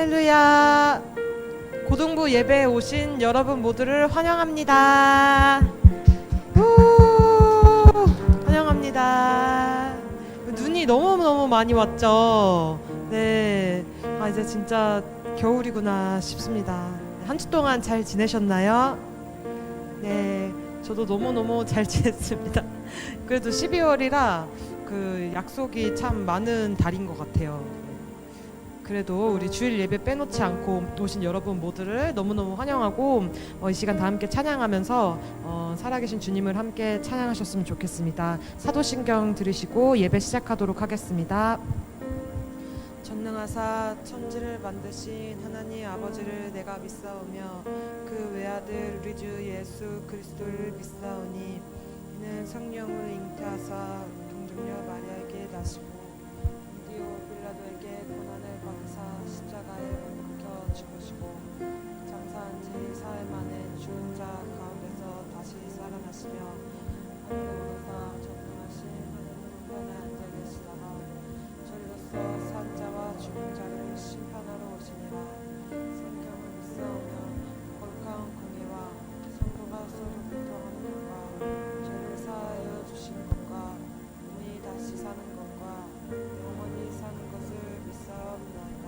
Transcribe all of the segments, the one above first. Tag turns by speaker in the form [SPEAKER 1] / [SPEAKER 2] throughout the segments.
[SPEAKER 1] 할렐루야. 고등부 예배에 오신 여러분 모두를 환영합니다. 환영합니다. 눈이 너무너무 많이 왔죠. 네, 이제 진짜 겨울이구나 싶습니다. 한 주 동안 잘 지내셨나요? 네, 저도 너무너무 잘 지냈습니다. 그래도 12월이라 그 약속이 참 많은 달인 것 같아요. 그래도 우리 주일 예배 빼놓지 않고 오신 여러분 모두를 너무너무 환영하고 이 시간 다 함께 찬양하면서 살아계신 주님을 함께 찬양하셨으면 좋겠습니다. 사도신경 들으시고 예배 시작하도록 하겠습니다. 전능하사 천지를 만드신 하나님 아버지를 내가 믿사오며 그 외아들 우리 주 예수 그리스도를 믿사오니 이는 성령을 잉태하사 동정녀 마리아에게 나시고 본디오 빌라도에게 고난을 받으사 십자가에 못 박혀 죽으시고 장사한 제4일 만에 죽은 자 가운데서 다시 살아나시며 하늘에 오르사 전능하신 하나님 우편에 앉아 계시다가 저리로서 산 자와 죽은 자를 심판하러 오시니라. 성경을 믿사오며 거룩한 공의와 성도가 서로 교통하는 것과 죄를 사하여 주신 것과 몸이 다시 사는 것과 영원히 사는 것을 믿사옵나이다.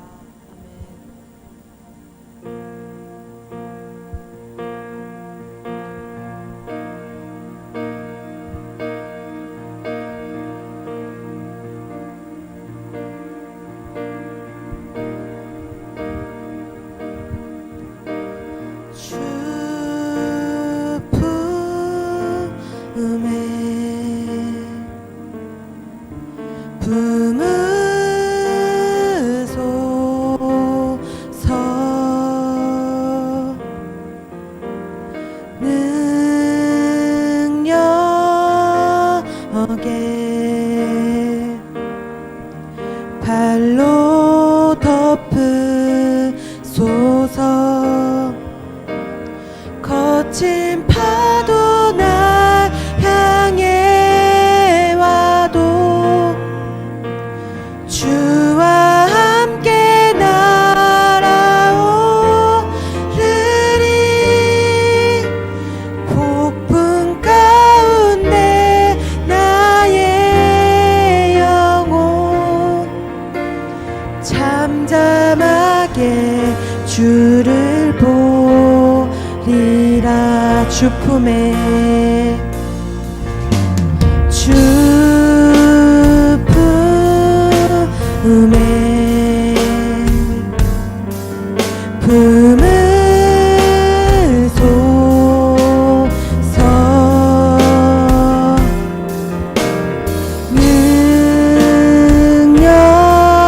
[SPEAKER 1] 아멘. 발로 덮으소서. 거친 파도 날 향해 와도 주와 함께 날아오르리. 폭풍 가운데 나의 영혼 잠잠하게 주를 보리라. 주 품에 주 품에 품으소서.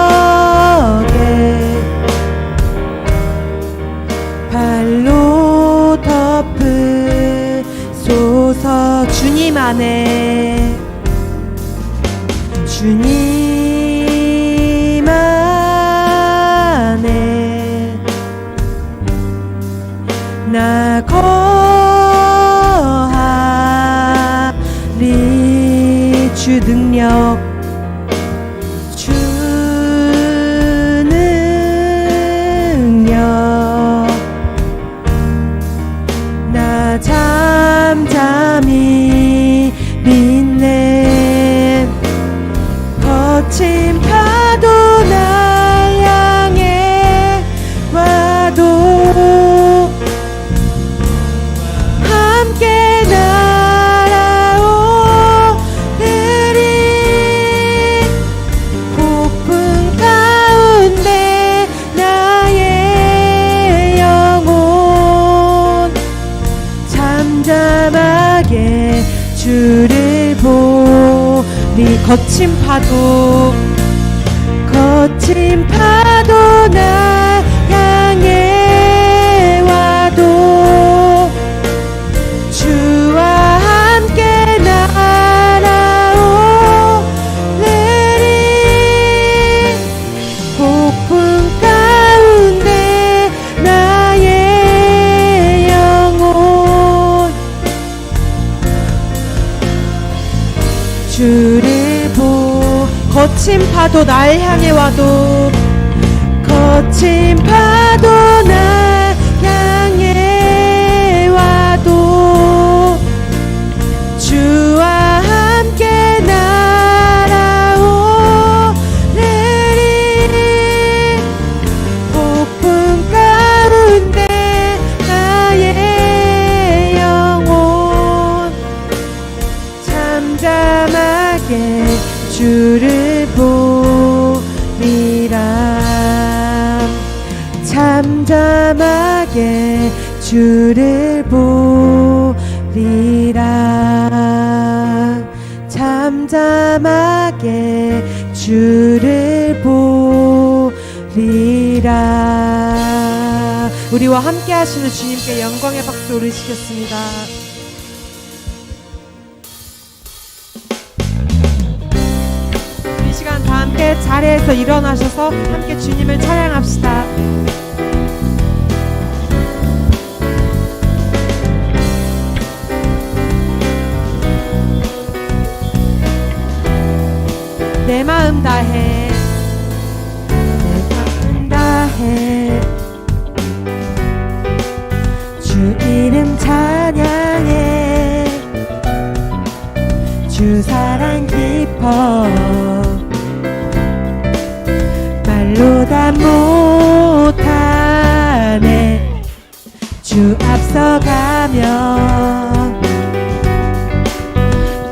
[SPEAKER 1] 능력에 발로 덮으소서. 주님 안에 주님 안에 나 거하리. 주 능력 주 능력 나 잠잠히 믿네. 거친 파도 날 향해 와도 함께 날아오르리. 폭풍 가운데 나의 영혼 잠잠하게 주를 보리. 거친 파도 날 향해 와도 주와 함께 날아오르리. 폭풍 가운데 나의 영혼 주를 보. 거친 파도 날 향해 와도 거친 거친 파도 날 향해 와도 주와 함께 날아오르리. 폭풍 가운데 나의 영혼 잠잠하게 주를 보리라. 잠잠하게 주를 보리라. 잠잠하게 주를 보리라. 우리와 함께 하시는 주님께 영광의 박수 올리시겠습니다. 이 시간 다 함께 자리에서 일어나셔서 함께 주님을 찬양합시다. 내 마음 다해 내 마음 다해 주 이름 찬양해. 주 사랑 깊어 말로 다 못하네. 주 앞서가며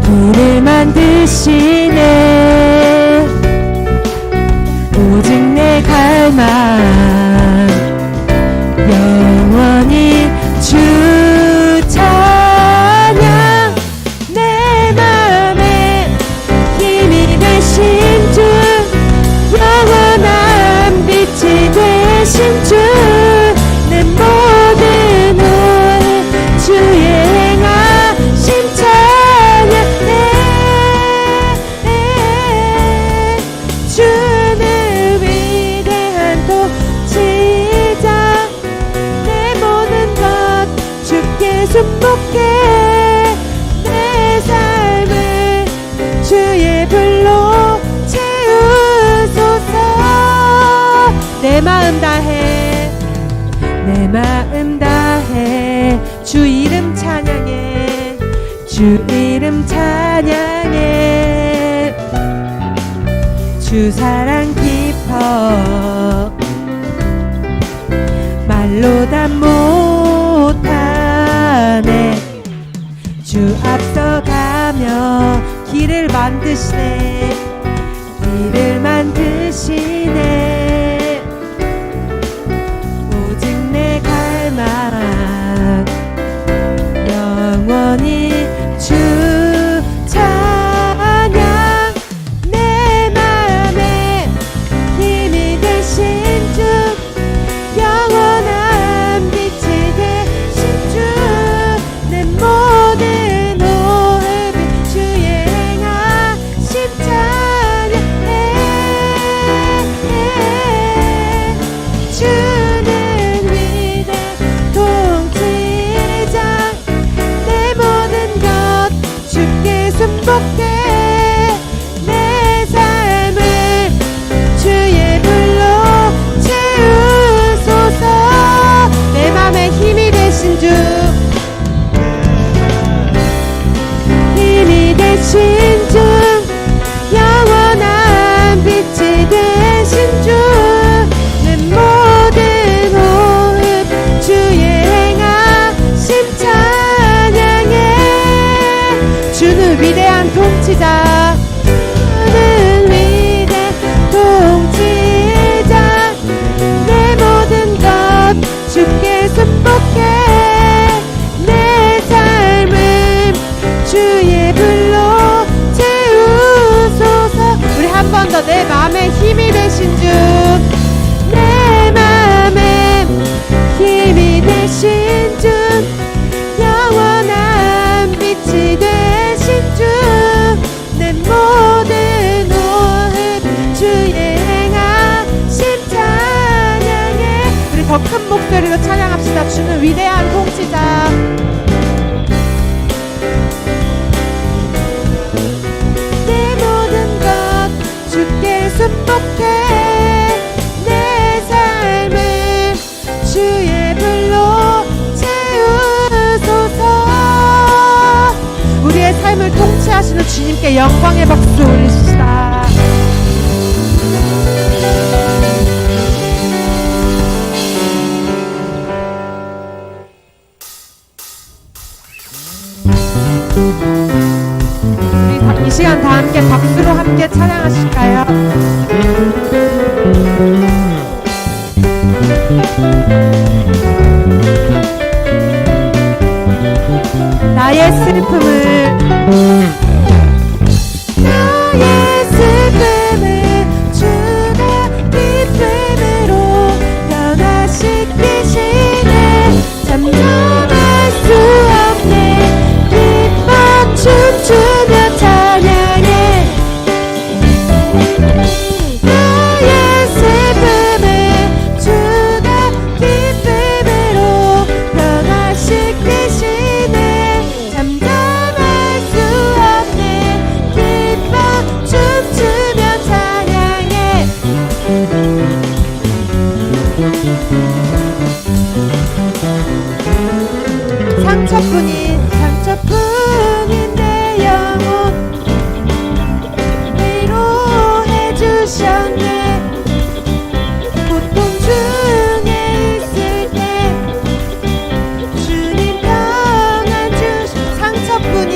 [SPEAKER 1] 길을 만드시네. 오직 내 갈망 영원히 주 찬양. 내 맘에 힘이 되신 주 영원한 빛이 되신 주 내 모든 온 주의 행하신 찬양해. 주는 위대한 통치자. 내 모든 것 주께 순복해. 내 삶을 주의 불로 채우소서. 내 마음 다해 내 마음 다해 주 이름 찬양해. 주 이름 찬양해. 주 사랑 깊어 말로 다 못하네. 주 앞서가며 길을 만드시네. 길을 만드시네. 오직 내 갈망 영원히 주 찬양. 내 맘에 힘이 되신 주 영원한 빛이 되신 주 내 모든 오해비 주의 행하심 찬양해. 주는 위대한 통치자. 내 모든 것 주께 순복해. 내 삶을 주의 불로 채우소서. 내 맘에 힘이 되신 주 힘이 되신 주 영원한 빛이 되신 주 내 모든 호흡 주의 행하심 찬양해. 주는 위대한 통치자. 주는 위대한 통치자. 내 모든 것 주께 순복해. 내 삶을 주의 불로 채우소서. 우리 한 번 더 내 맘에 힘이 되신 주. 내 맘에 힘이 되신 주 영원한 빛이 되신 주 내 모든 호흡 주의 행하심 찬양해. 우리 더 큰 목소리로 찬양합시다. 주는 위대한 통치자. 내 모든 것 주께 순복해. 내 삶을 바꾸시는 주님께 영광의 박수 올리시다. 우리 이 시간 다 함께 박수로 함께 찬양하실까요? 나의 슬픔을 주가 기쁨으로 변화시키시네. 잠잠할 수 없네. 기뻐 춤추며 찬양해. 나의 슬픔을 주가 기쁨으로 변화시키시네. 잠잠할 수 없네. 기뻐 춤추며 찬양해. 상처뿐인 내 영혼 위로해 주셨네. 고통 중에 있을 때 주님 평안 주시. 상처뿐인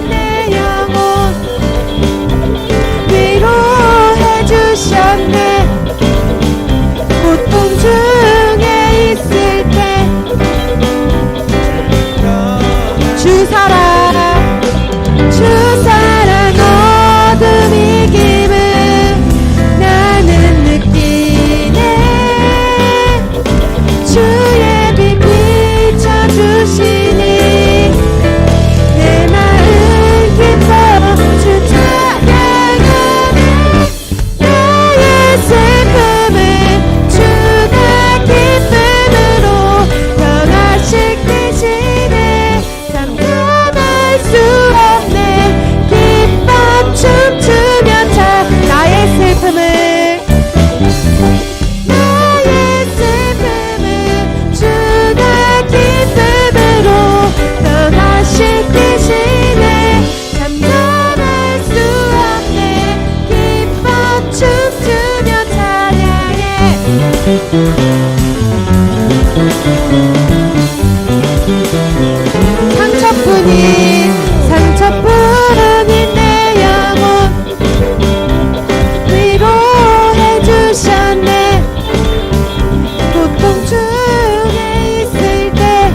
[SPEAKER 1] 내 영혼 위로해 주셨네. 고통 중에 있을 때 주 사랑 어둠 이김을 나는 느끼네. 주의 빛 비춰주시니 내 마음 기뻐 주 찬양하네. 나의 슬픔을 주가 기쁨으로 변화시키시네. 잠잠할 수 없네. 기뻐 춤추며 나의 슬픔을 주가 기쁨으로 변화시키시네. 잠잠할 수 없네. 기뻐 춤추며 찬양해. 상처뿐인 내 영혼 위로해 주셨네. 고통 중에 있을 때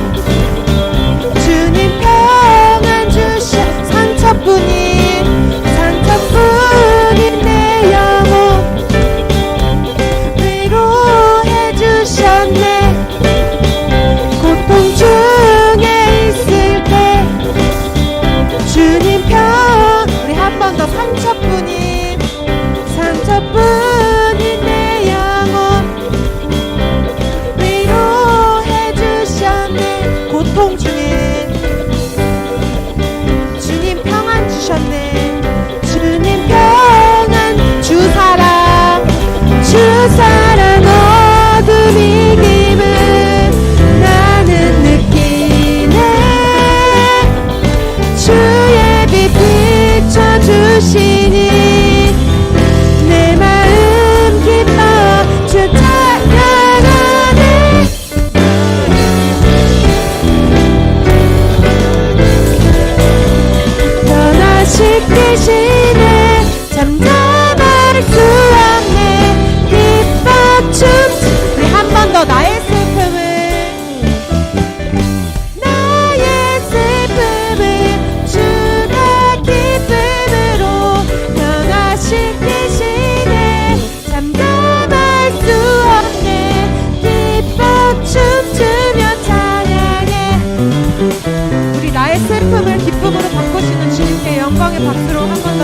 [SPEAKER 1] 주님 평안 주셔. 상처뿐인 내 영혼 위로해 주셨네. 고통 중에 있을 때 주님 우리 한 번 더. 상처뿐인 내 영혼 위로해 주셨네. 고통 중에 주님 평안 주셨네. 주님 평안 주 사랑 어둠 이김을 나는 느끼네. 주의 빛 비춰주시니 내 마음 기뻐 주 찬양하네. 변화시키시네. 잠잠할 수 없네. 기뻐 춤추. 우리 한 번 더. 나의 슬픔을 주가 기쁨으로 변화시키시네. 잠잠할 수 없네. 기뻐 춤추며 찬양해. 우리 나의 슬픔을 기쁨으로 바꾸시는 주님께 영광의 박수로 한 번 더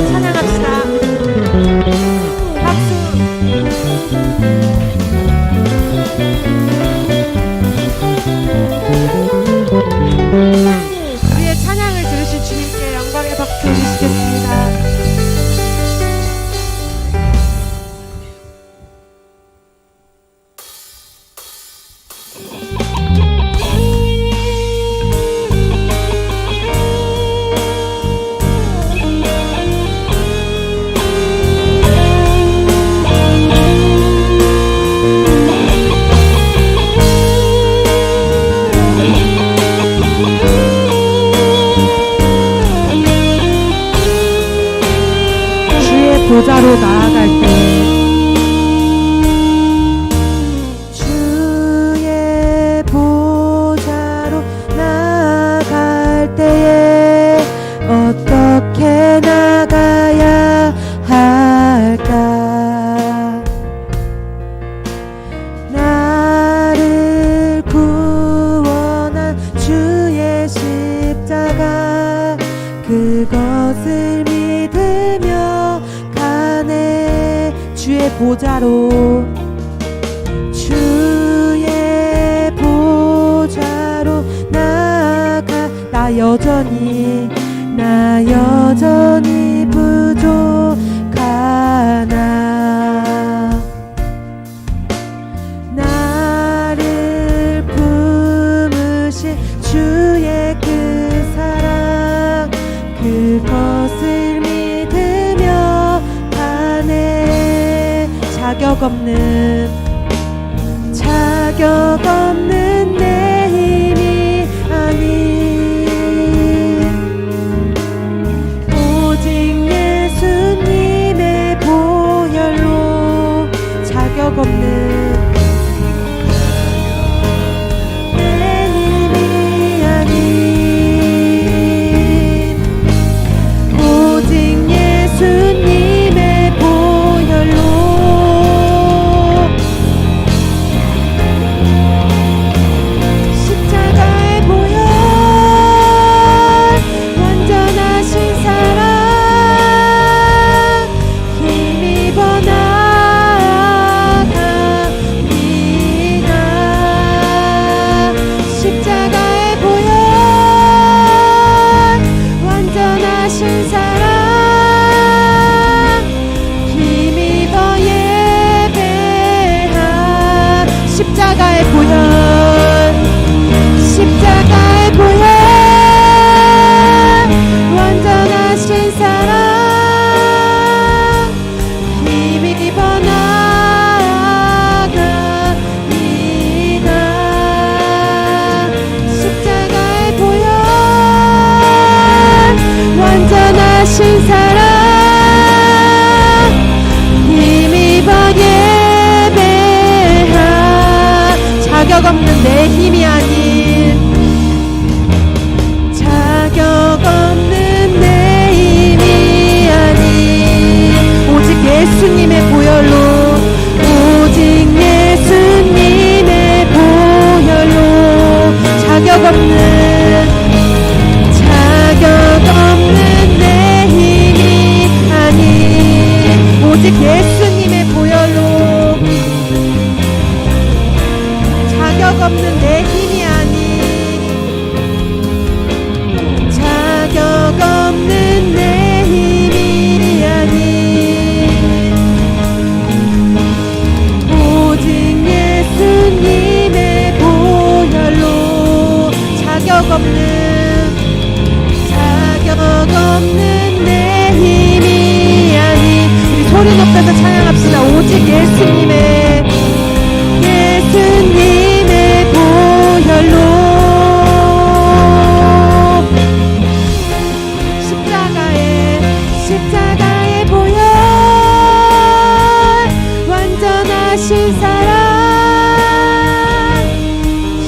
[SPEAKER 2] 보좌로 나아갈 때
[SPEAKER 1] 주의 보좌로 나아갈 때에 어떻게 나가야 할까? 나를 구원한 주의 십자가 그것을 믿으며 가네. 주의 보좌로 주의 보좌로 나아가 나 여전히 부족하나. 나를 품으신 주의 그 사랑 그것을 믿으며 가네. 자격 없는 내 힘이 아닌 오직 예수님의 보혈로 자격 없는 내 힘이 아닌 오직 예수님의 보혈로 자격 없는 내 힘이 아닌 자격 없는 내 힘이 아닌 오직 예수님의 보혈로 오직 예수님의 보혈로 자격 없는 내 힘이 아닌 오직 예수님의 보혈로 자격 없는 내 힘이 아닌 자격 없는 내 힘이 아닌 오직 예수님의 보혈로 자격 없는 내 힘이 아닌 우리 소리 높여서 찬양합시다. 오직 예수님의 보혈로 십자가의 보혈 완전하신 사랑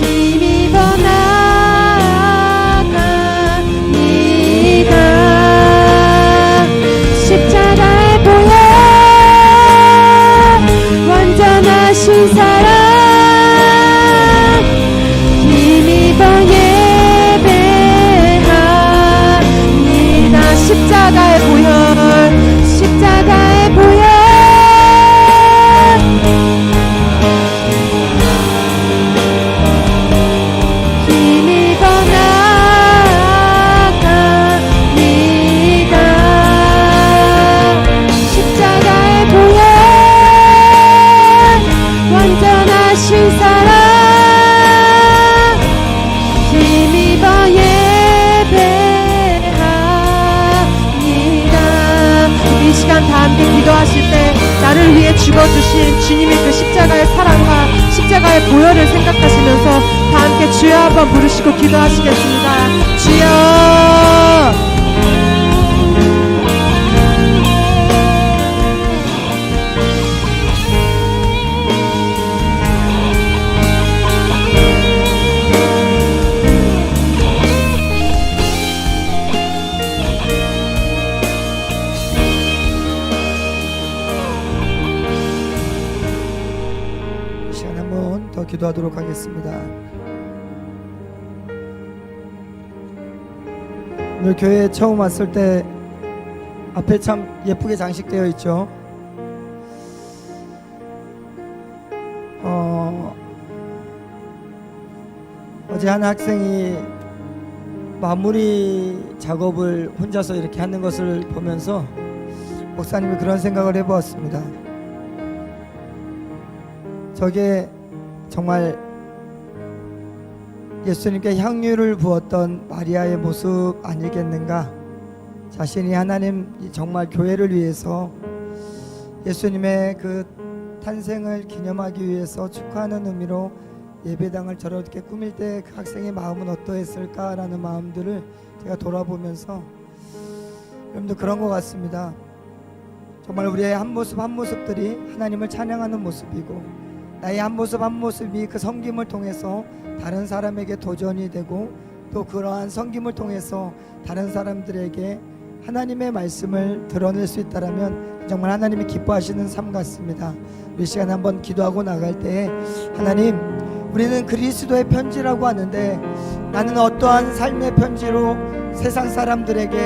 [SPEAKER 1] 힘입어 나아갑니다. 십자가의 보혈 완전하신 사랑 십자가의 보혈 힘입어 나아갑니다. 십자가의 보혈 완전하신 사랑 힘입어 이 시간 다 함께 기도하실 때 나를 위해 죽어주신 주님의 그 십자가의 사랑과 십자가의 보혈을 생각하시면서 다 함께 주여 한번 부르시고 기도하시겠습니다. 주여
[SPEAKER 3] 기도하도록 하겠습니다. 오늘 교회에 처음 왔을 때 앞에 참 예쁘게 장식되어 있죠. 어제 한 학생이 마무리 작업을 혼자서 이렇게 하는 것을 보면서 목사님이 그런 생각을 해보았습니다. 저게 정말 예수님께 향유를 부었던 마리아의 모습 아니겠는가. 자신이 하나님 정말 교회를 위해서 예수님의 그 탄생을 기념하기 위해서 축하하는 의미로 예배당을 저렇게 꾸밀 때 그 학생의 마음은 어떠했을까라는 마음들을 제가 돌아보면서 여러분도 그런 것 같습니다. 정말 우리의 한 모습 한 모습들이 하나님을 찬양하는 모습이고, 나의 한 모습 한 모습이 그 섬김을 통해서 다른 사람에게 도전이 되고, 또 그러한 섬김을 통해서 다른 사람들에게 하나님의 말씀을 드러낼 수 있다라면 정말 하나님이 기뻐하시는 삶 같습니다. 우리 시간에 한번 기도하고 나갈 때, 하나님, 우리는 그리스도의 편지라고 하는데 나는 어떠한 삶의 편지로 세상 사람들에게,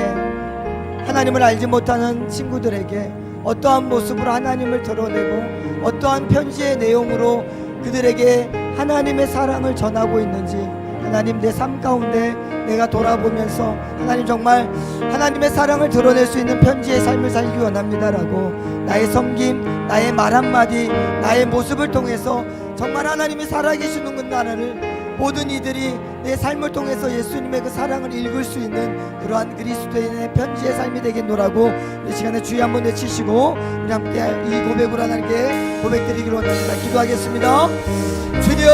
[SPEAKER 3] 하나님을 알지 못하는 친구들에게 어떠한 모습으로 하나님을 드러내고 어떠한 편지의 내용으로 그들에게 하나님의 사랑을 전하고 있는지, 하나님, 내 삶 가운데 내가 돌아보면서 하나님, 정말 하나님의 사랑을 드러낼 수 있는 편지의 삶을 살기 원합니다라고 나의 섬김, 나의 말 한마디, 나의 모습을 통해서 정말 하나님이 살아계시는 그 나라를 모든 이들이 내 삶을 통해서 예수님의 그 사랑을 읽을 수 있는 그러한 그리스도인의 편지의 삶이 되겠노라고 이 시간에 주여 한번 외치시고 우리 함께 이 고백으로 하나님께 고백드리기로 원합니다. 기도하겠습니다. 주여,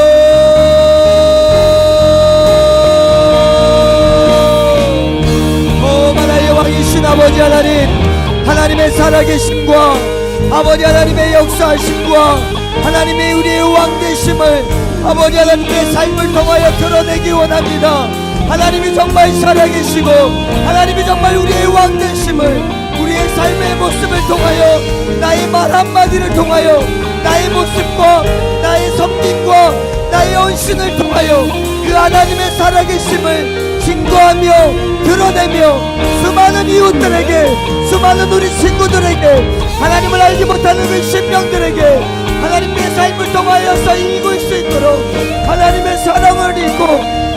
[SPEAKER 3] 만화의 왕이신 아버지 하나님, 하나님의 살아계심과 아버지 하나님의 역사하심과 하나님의 우리의 왕되심을 아버지 하나님의 삶을 통하여 드러내기 원합니다. 하나님이 정말 살아계시고 하나님이 정말 우리의 왕되심을 우리의 삶의 모습을 통하여, 나의 말 한마디를 통하여, 나의 모습과 나의 섬김과 나의 헌신을 통하여 그 하나님의 살아계심을 증거하며 드러내며 수많은 이웃들에게, 수많은 우리 친구들에게, 하나님을 알지 못하는 그 신명들에게 하나님의 삶을 통하여서 읽을 수 있도록 하나님의 사랑을 읽고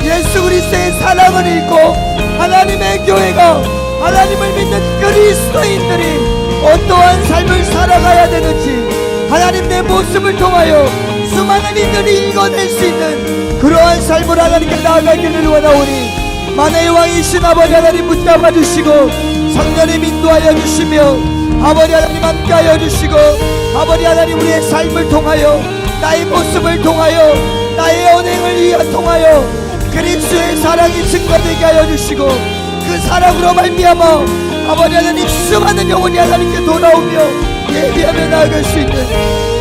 [SPEAKER 3] 예수 그리스도의 사랑을 읽고 하나님의 교회가, 하나님을 믿는 그리스도인들이 어떠한 삶을 살아가야 되는지 하나님 내 모습을 통하여 수많은 이들이 읽어낼 수 있는 그러한 삶을 하나님께 나아가기를 원하오니 만화의 왕이신 아버지 하나님 붙잡아 주시고 성령님 인도하여 주시며 아버지 하나님 함께하여 주시고 아버지 하나님 우리의 삶을 통하여, 나의 모습을 통하여, 나의 언행을 통하여 그리스도의 사랑이 증거되게 하여 주시고 그 사랑으로 말미암아 아버지 하나님 수많은 영혼이 하나님께 돌아오며 예비하며 나아갈 수 있는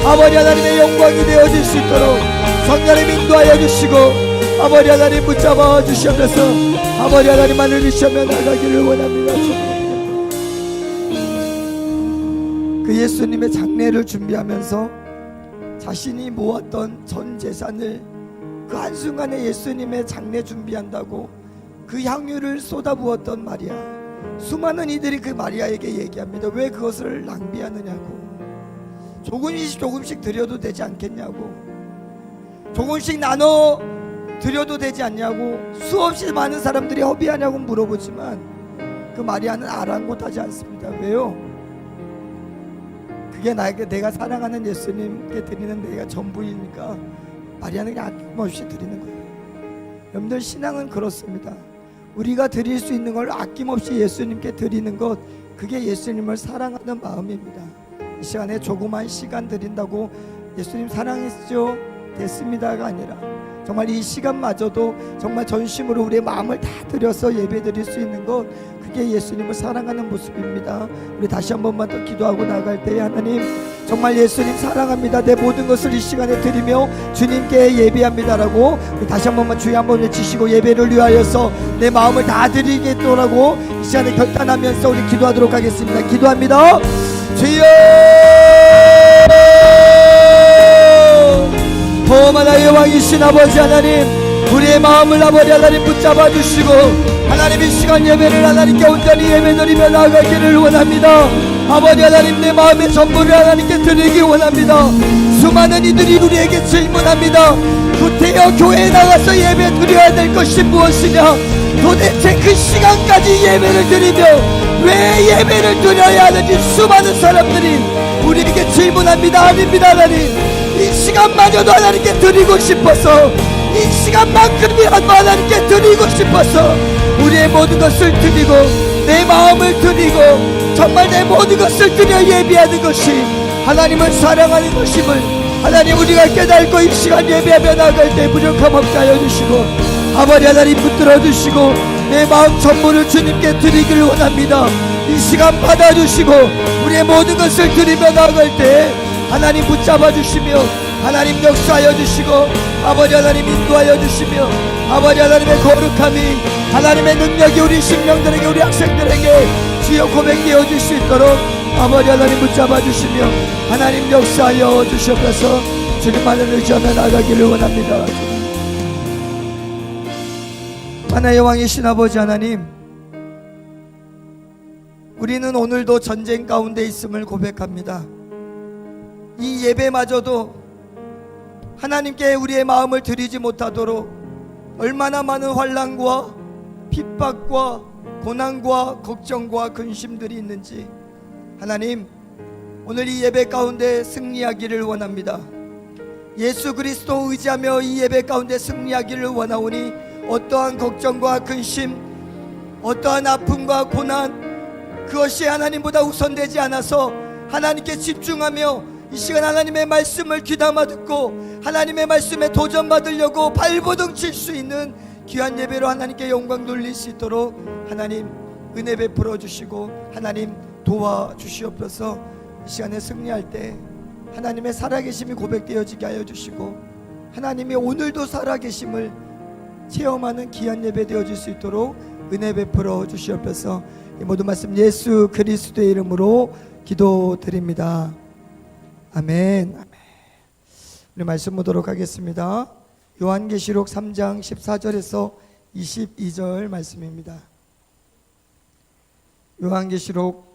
[SPEAKER 3] 아버지 하나님의 영광이 되어질 수 있도록 성령님 인도하여 주시고 아버지 하나님 붙잡아 주시옵소서. 아버지 하나님만을 믿으며 나가기를 원합니다. 그 예수님의 장례를 준비하면서 자신이 모았던 전 재산을 그 한순간에 예수님의 장례 준비한다고 그 향유를 쏟아부었던 마리아, 수많은 이들이 그 마리아에게 얘기합니다. 왜 그것을 낭비하느냐고, 조금씩 드려도 되지 않겠냐고, 조금씩 나눠 드려도 되지 않냐고 수없이 많은 사람들이 허비하냐고 물어보지만 그 마리아는 아랑곳하지 않습니다. 왜요? 그게 내가 사랑하는 예수님께 드리는 내가 전부이니까 마리아는 그냥 아낌없이 드리는 거예요. 여러분들, 신앙은 그렇습니다. 우리가 드릴 수 있는 걸 아낌없이 예수님께 드리는 것, 그게 예수님을 사랑하는 마음입니다. 이 시간에 조그만 시간 드린다고 예수님 사랑했죠? 됐습니다가 아니라 정말 이 시간마저도 정말 전심으로 우리의 마음을 다 드려서 예배 드릴 수 있는 것, 그게 예수님을 사랑하는 모습입니다. 우리 다시 한 번만 더 기도하고 나갈 때에 하나님, 정말 예수님 사랑합니다. 내 모든 것을 이 시간에 드리며 주님께 예배합니다라고 우리 다시 한 번만 주여 한번 외치시고 예배를 위하여서 내 마음을 다 드리겠노라고 이 시간에 결단하면서 우리 기도하도록 하겠습니다. 기도합니다. 주여, 만하의 왕이신 아버지 하나님, 우리의 마음을 아버지 하나님 붙잡아 주시고 하나님 이 시간 예배를 하나님께 온전히 예배드리며 나아가기를 원합니다. 아버지 하나님, 내 마음의 전부를 하나님께 드리기 원합니다. 수많은 이들이 우리에게 질문합니다. 구태여 교회에 나가서 예배 드려야 될 것이 무엇이냐, 도대체 그 시간까지 예배를 드리며 왜 예배를 드려야 하는지 수많은 사람들이 우리에게 질문합니다. 아닙니다. 하나님, 이 시간마저도 하나님께 드리고 싶어서, 이 시간만큼이라도 하나님께 드리고 싶어서 우리의 모든 것을 드리고 내 마음을 드리고 정말 내 모든 것을 드려 예배하는 것이 하나님을 사랑하는 것임을 하나님 우리가 깨닫고 이 시간 예배하며 나갈 때 부족함 없게 하여 주시고 아버지 하나님 붙들어 주시고 내 마음 전부를 주님께 드리기를 원합니다. 이 시간 받아주시고 우리의 모든 것을 드리며 나갈 때 하나님 붙잡아 주시며 하나님 역사하여 주시고 아버지 하나님 인도하여 주시며 아버지 하나님의 거룩함이 하나님의 능력이 우리 심령들에게 우리 학생들에게 주여 고백되어 줄 수 있도록 아버지 하나님 붙잡아 주시며 하나님 역사하여 주시옵소서. 주님만을 의지하며 나가기를 원합니다. 하나의 왕이신 아버지 하나님, 우리는 오늘도 전쟁 가운데 있음을 고백합니다. 이 예배마저도 하나님께 우리의 마음을 드리지 못하도록 얼마나 많은 환난과 핍박과 고난과 걱정과 근심들이 있는지 하나님, 오늘 이 예배 가운데 승리하기를 원합니다. 예수 그리스도 의지하며 이 예배 가운데 승리하기를 원하오니 어떠한 걱정과 근심, 어떠한 아픔과 고난, 그것이 하나님보다 우선되지 않아서 하나님께 집중하며 이 시간 하나님의 말씀을 귀담아 듣고 하나님의 말씀에 도전받으려고 발버둥 칠 수 있는 귀한 예배로 하나님께 영광 돌릴 수 있도록 하나님 은혜 베풀어 주시고 하나님 도와주시옵소서. 이 시간에 승리할 때 하나님의 살아계심이 고백되어지게 하여 주시고 하나님이 오늘도 살아계심을 체험하는 귀한 예배 되어질 수 있도록 은혜 베풀어 주시옵소서. 이 모든 말씀 예수 그리스도의 이름으로 기도드립니다. 아멘. 우리 말씀 보도록 하겠습니다. 요한계시록 3장 14절에서 22절 말씀입니다. 요한계시록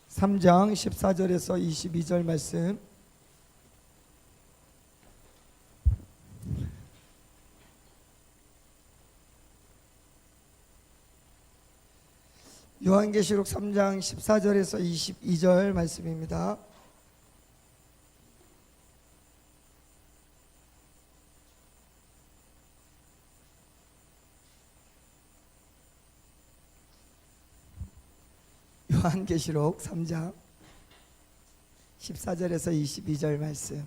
[SPEAKER 3] 3장 14절에서 22절 말씀. 요한계시록 3장 14절에서 22절 말씀입니다. 요한계시록 3장 14절에서 22절 말씀.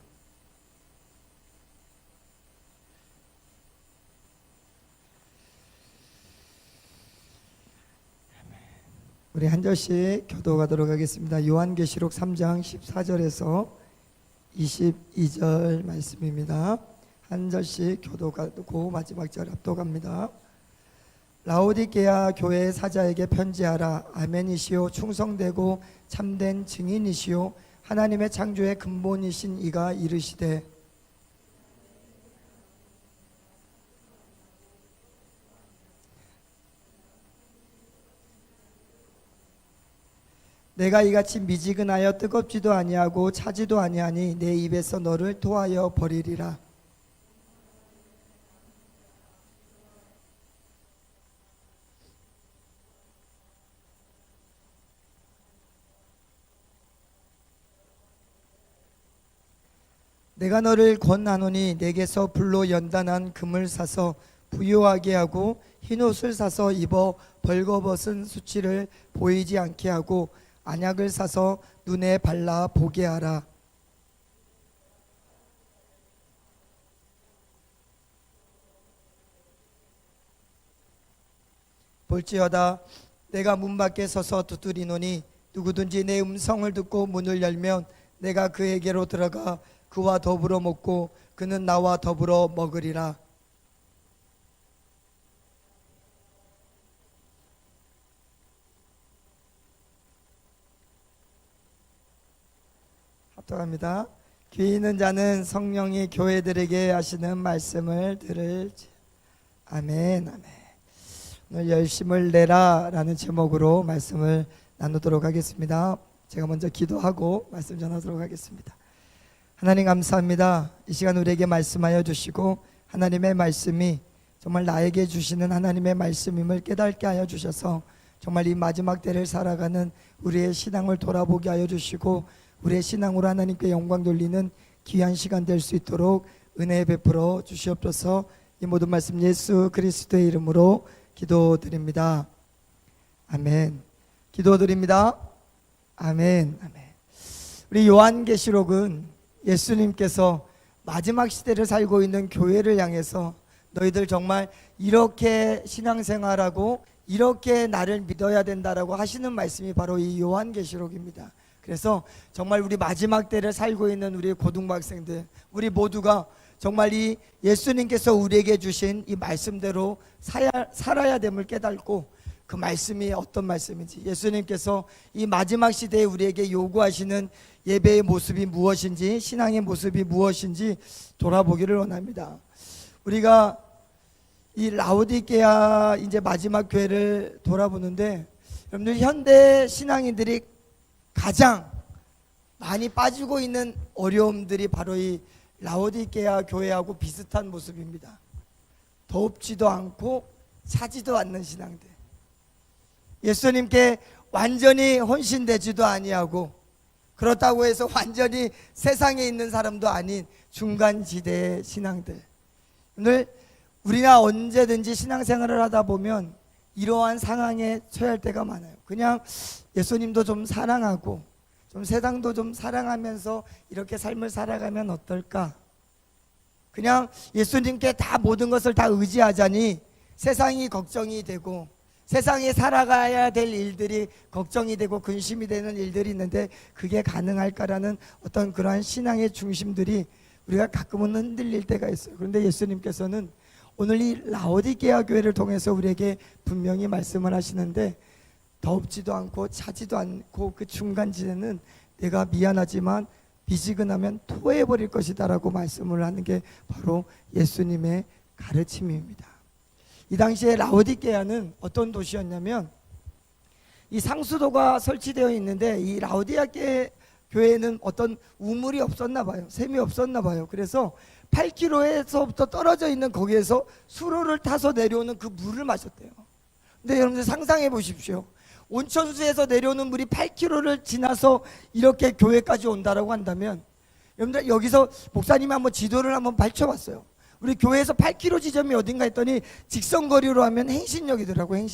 [SPEAKER 3] 우리 한 절씩 교도가도록 하겠습니다. 요한계시록 3장 14절에서 22절 말씀입니다. 한 절씩 교도가고 마지막 절 압도갑니다. 라오디게아 교회의 사자에게 편지하라. 아멘이시오 충성되고 참된 증인이시오 하나님의 창조의 근본이신 이가 이르시되 내가 이같이 미지근하여 뜨겁지도 아니하고 차지도 아니하니 내 입에서 너를 토하여 버리리라. 내가 너를 권하노니 내게서 불로 연단한 금을 사서 부요하게 하고 흰옷을 사서 입어 벌거벗은 수치를 보이지 않게 하고 안약을 사서 눈에 발라 보게 하라. 볼지어다 내가 문 밖에 서서 두드리노니 누구든지 내 음성을 듣고 문을 열면 내가 그에게로 들어가 그와 더불어 먹고 그는 나와 더불어 먹으리라. 합독합니다. 귀 있는 자는 성령이 교회들에게 하시는 말씀을 들을지. 아멘. 아멘. 오늘 열심을 내라 라는 제목으로 말씀을 나누도록 하겠습니다. 제가 먼저 기도하고 말씀 전하도록 하겠습니다. 하나님 감사합니다. 이 시간 우리에게 말씀하여 주시고 하나님의 말씀이 정말 나에게 주시는 하나님의 말씀임을 깨닫게 하여 주셔서 정말 이 마지막 때를 살아가는 우리의 신앙을 돌아보게 하여 주시고 우리의 신앙으로 하나님께 영광 돌리는 귀한 시간 될 수 있도록 은혜 베풀어 주시옵소서. 이 모든 말씀 예수 그리스도의 이름으로 기도드립니다. 아멘. 기도드립니다. 아멘. 아멘. 우리 요한계시록은 예수님께서 마지막 시대를 살고 있는 교회를 향해서 너희들 정말 이렇게 신앙생활하고 이렇게 나를 믿어야 된다라고 하시는 말씀이 바로 이 요한계시록입니다. 그래서 정말 우리 마지막 때를 살고 있는 우리 고등학생들, 우리 모두가 정말 이 예수님께서 우리에게 주신 이 말씀대로 살아야 됨을 깨닫고 그 말씀이 어떤 말씀인지, 예수님께서 이 마지막 시대에 우리에게 요구하시는 예배의 모습이 무엇인지, 신앙의 모습이 무엇인지 돌아보기를 원합니다. 우리가 이 라오디게아 이제 마지막 교회를 돌아보는데, 여러분들 현대 신앙인들이 가장 많이 빠지고 있는 어려움들이 바로 이 라오디게아 교회하고 비슷한 모습입니다. 덥지도 않고 차지도 않는 신앙들, 예수님께 완전히 헌신되지도 아니하고 그렇다고 해서 완전히 세상에 있는 사람도 아닌 중간지대의 신앙들. 오늘 우리가 언제든지 신앙생활을 하다 보면 이러한 상황에 처할 때가 많아요. 그냥 예수님도 좀 사랑하고 좀 세상도 좀 사랑하면서 이렇게 삶을 살아가면 어떨까? 그냥 예수님께 다 모든 것을 다 의지하자니 세상이 걱정이 되고 세상에 살아가야 될 일들이 걱정이 되고 근심이 되는 일들이 있는데 그게 가능할까라는 어떤 그러한 신앙의 중심들이 우리가 가끔은 흔들릴 때가 있어요. 그런데 예수님께서는 오늘 이 라오디게아 교회를 통해서 우리에게 분명히 말씀을 하시는데, 덥지도 않고 차지도 않고 그 중간지대는 내가 미안하지만 미지근하면 토해버릴 것이다 라고 말씀을 하는 게 바로 예수님의 가르침입니다. 이 당시에 라오디게아는 어떤 도시였냐면, 이 상수도가 설치되어 있는데 이 라오디게아 교회는 어떤 우물이 없었나 봐요. 샘이 없었나 봐요. 그래서 8km에서부터 떨어져 있는 거기에서 수로를 타서 내려오는 그 물을 마셨대요. 근데 여러분들 상상해 보십시오. 온천수에서 내려오는 물이 8km를 지나서 이렇게 교회까지 온다라고 한다면, 여러분들 여기서 목사님이 한번 지도를 한번 밝혀봤어요. 우리 교회에서 8km 지점이 어딘가 했더니 직선거리로 하면 행신역이더라고요.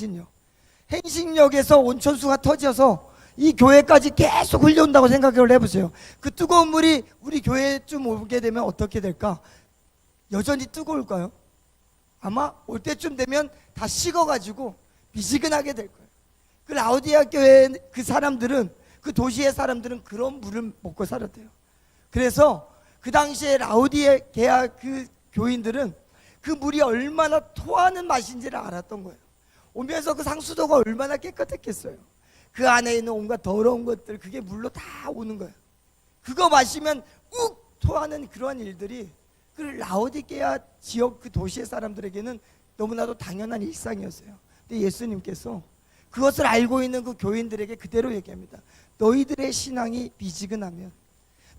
[SPEAKER 3] 행신역에서 온천수가 터져서 이 교회까지 계속 흘려온다고 생각을 해보세요. 그 뜨거운 물이 우리 교회쯤 오게 되면 어떻게 될까? 여전히 뜨거울까요? 아마 올 때쯤 되면 다 식어가지고 미지근하게 될 거예요. 그 라오디게아 교회 그 사람들은, 그 도시의 사람들은 그런 물을 먹고 살았대요. 그래서 그 당시에 라오디게아 그 교인들은 그 물이 얼마나 토하는 맛인지를 알았던 거예요. 오면서 그 상수도가 얼마나 깨끗했겠어요. 그 안에 있는 온갖 더러운 것들, 그게 물로 다 오는 거예요. 그거 마시면 욱 토하는 그러한 일들이 그 라오디게아 지역 그 도시의 사람들에게는 너무나도 당연한 일상이었어요. 근데 예수님께서 그것을 알고 있는 그 교인들에게 그대로 얘기합니다. 너희들의 신앙이 미지근하면,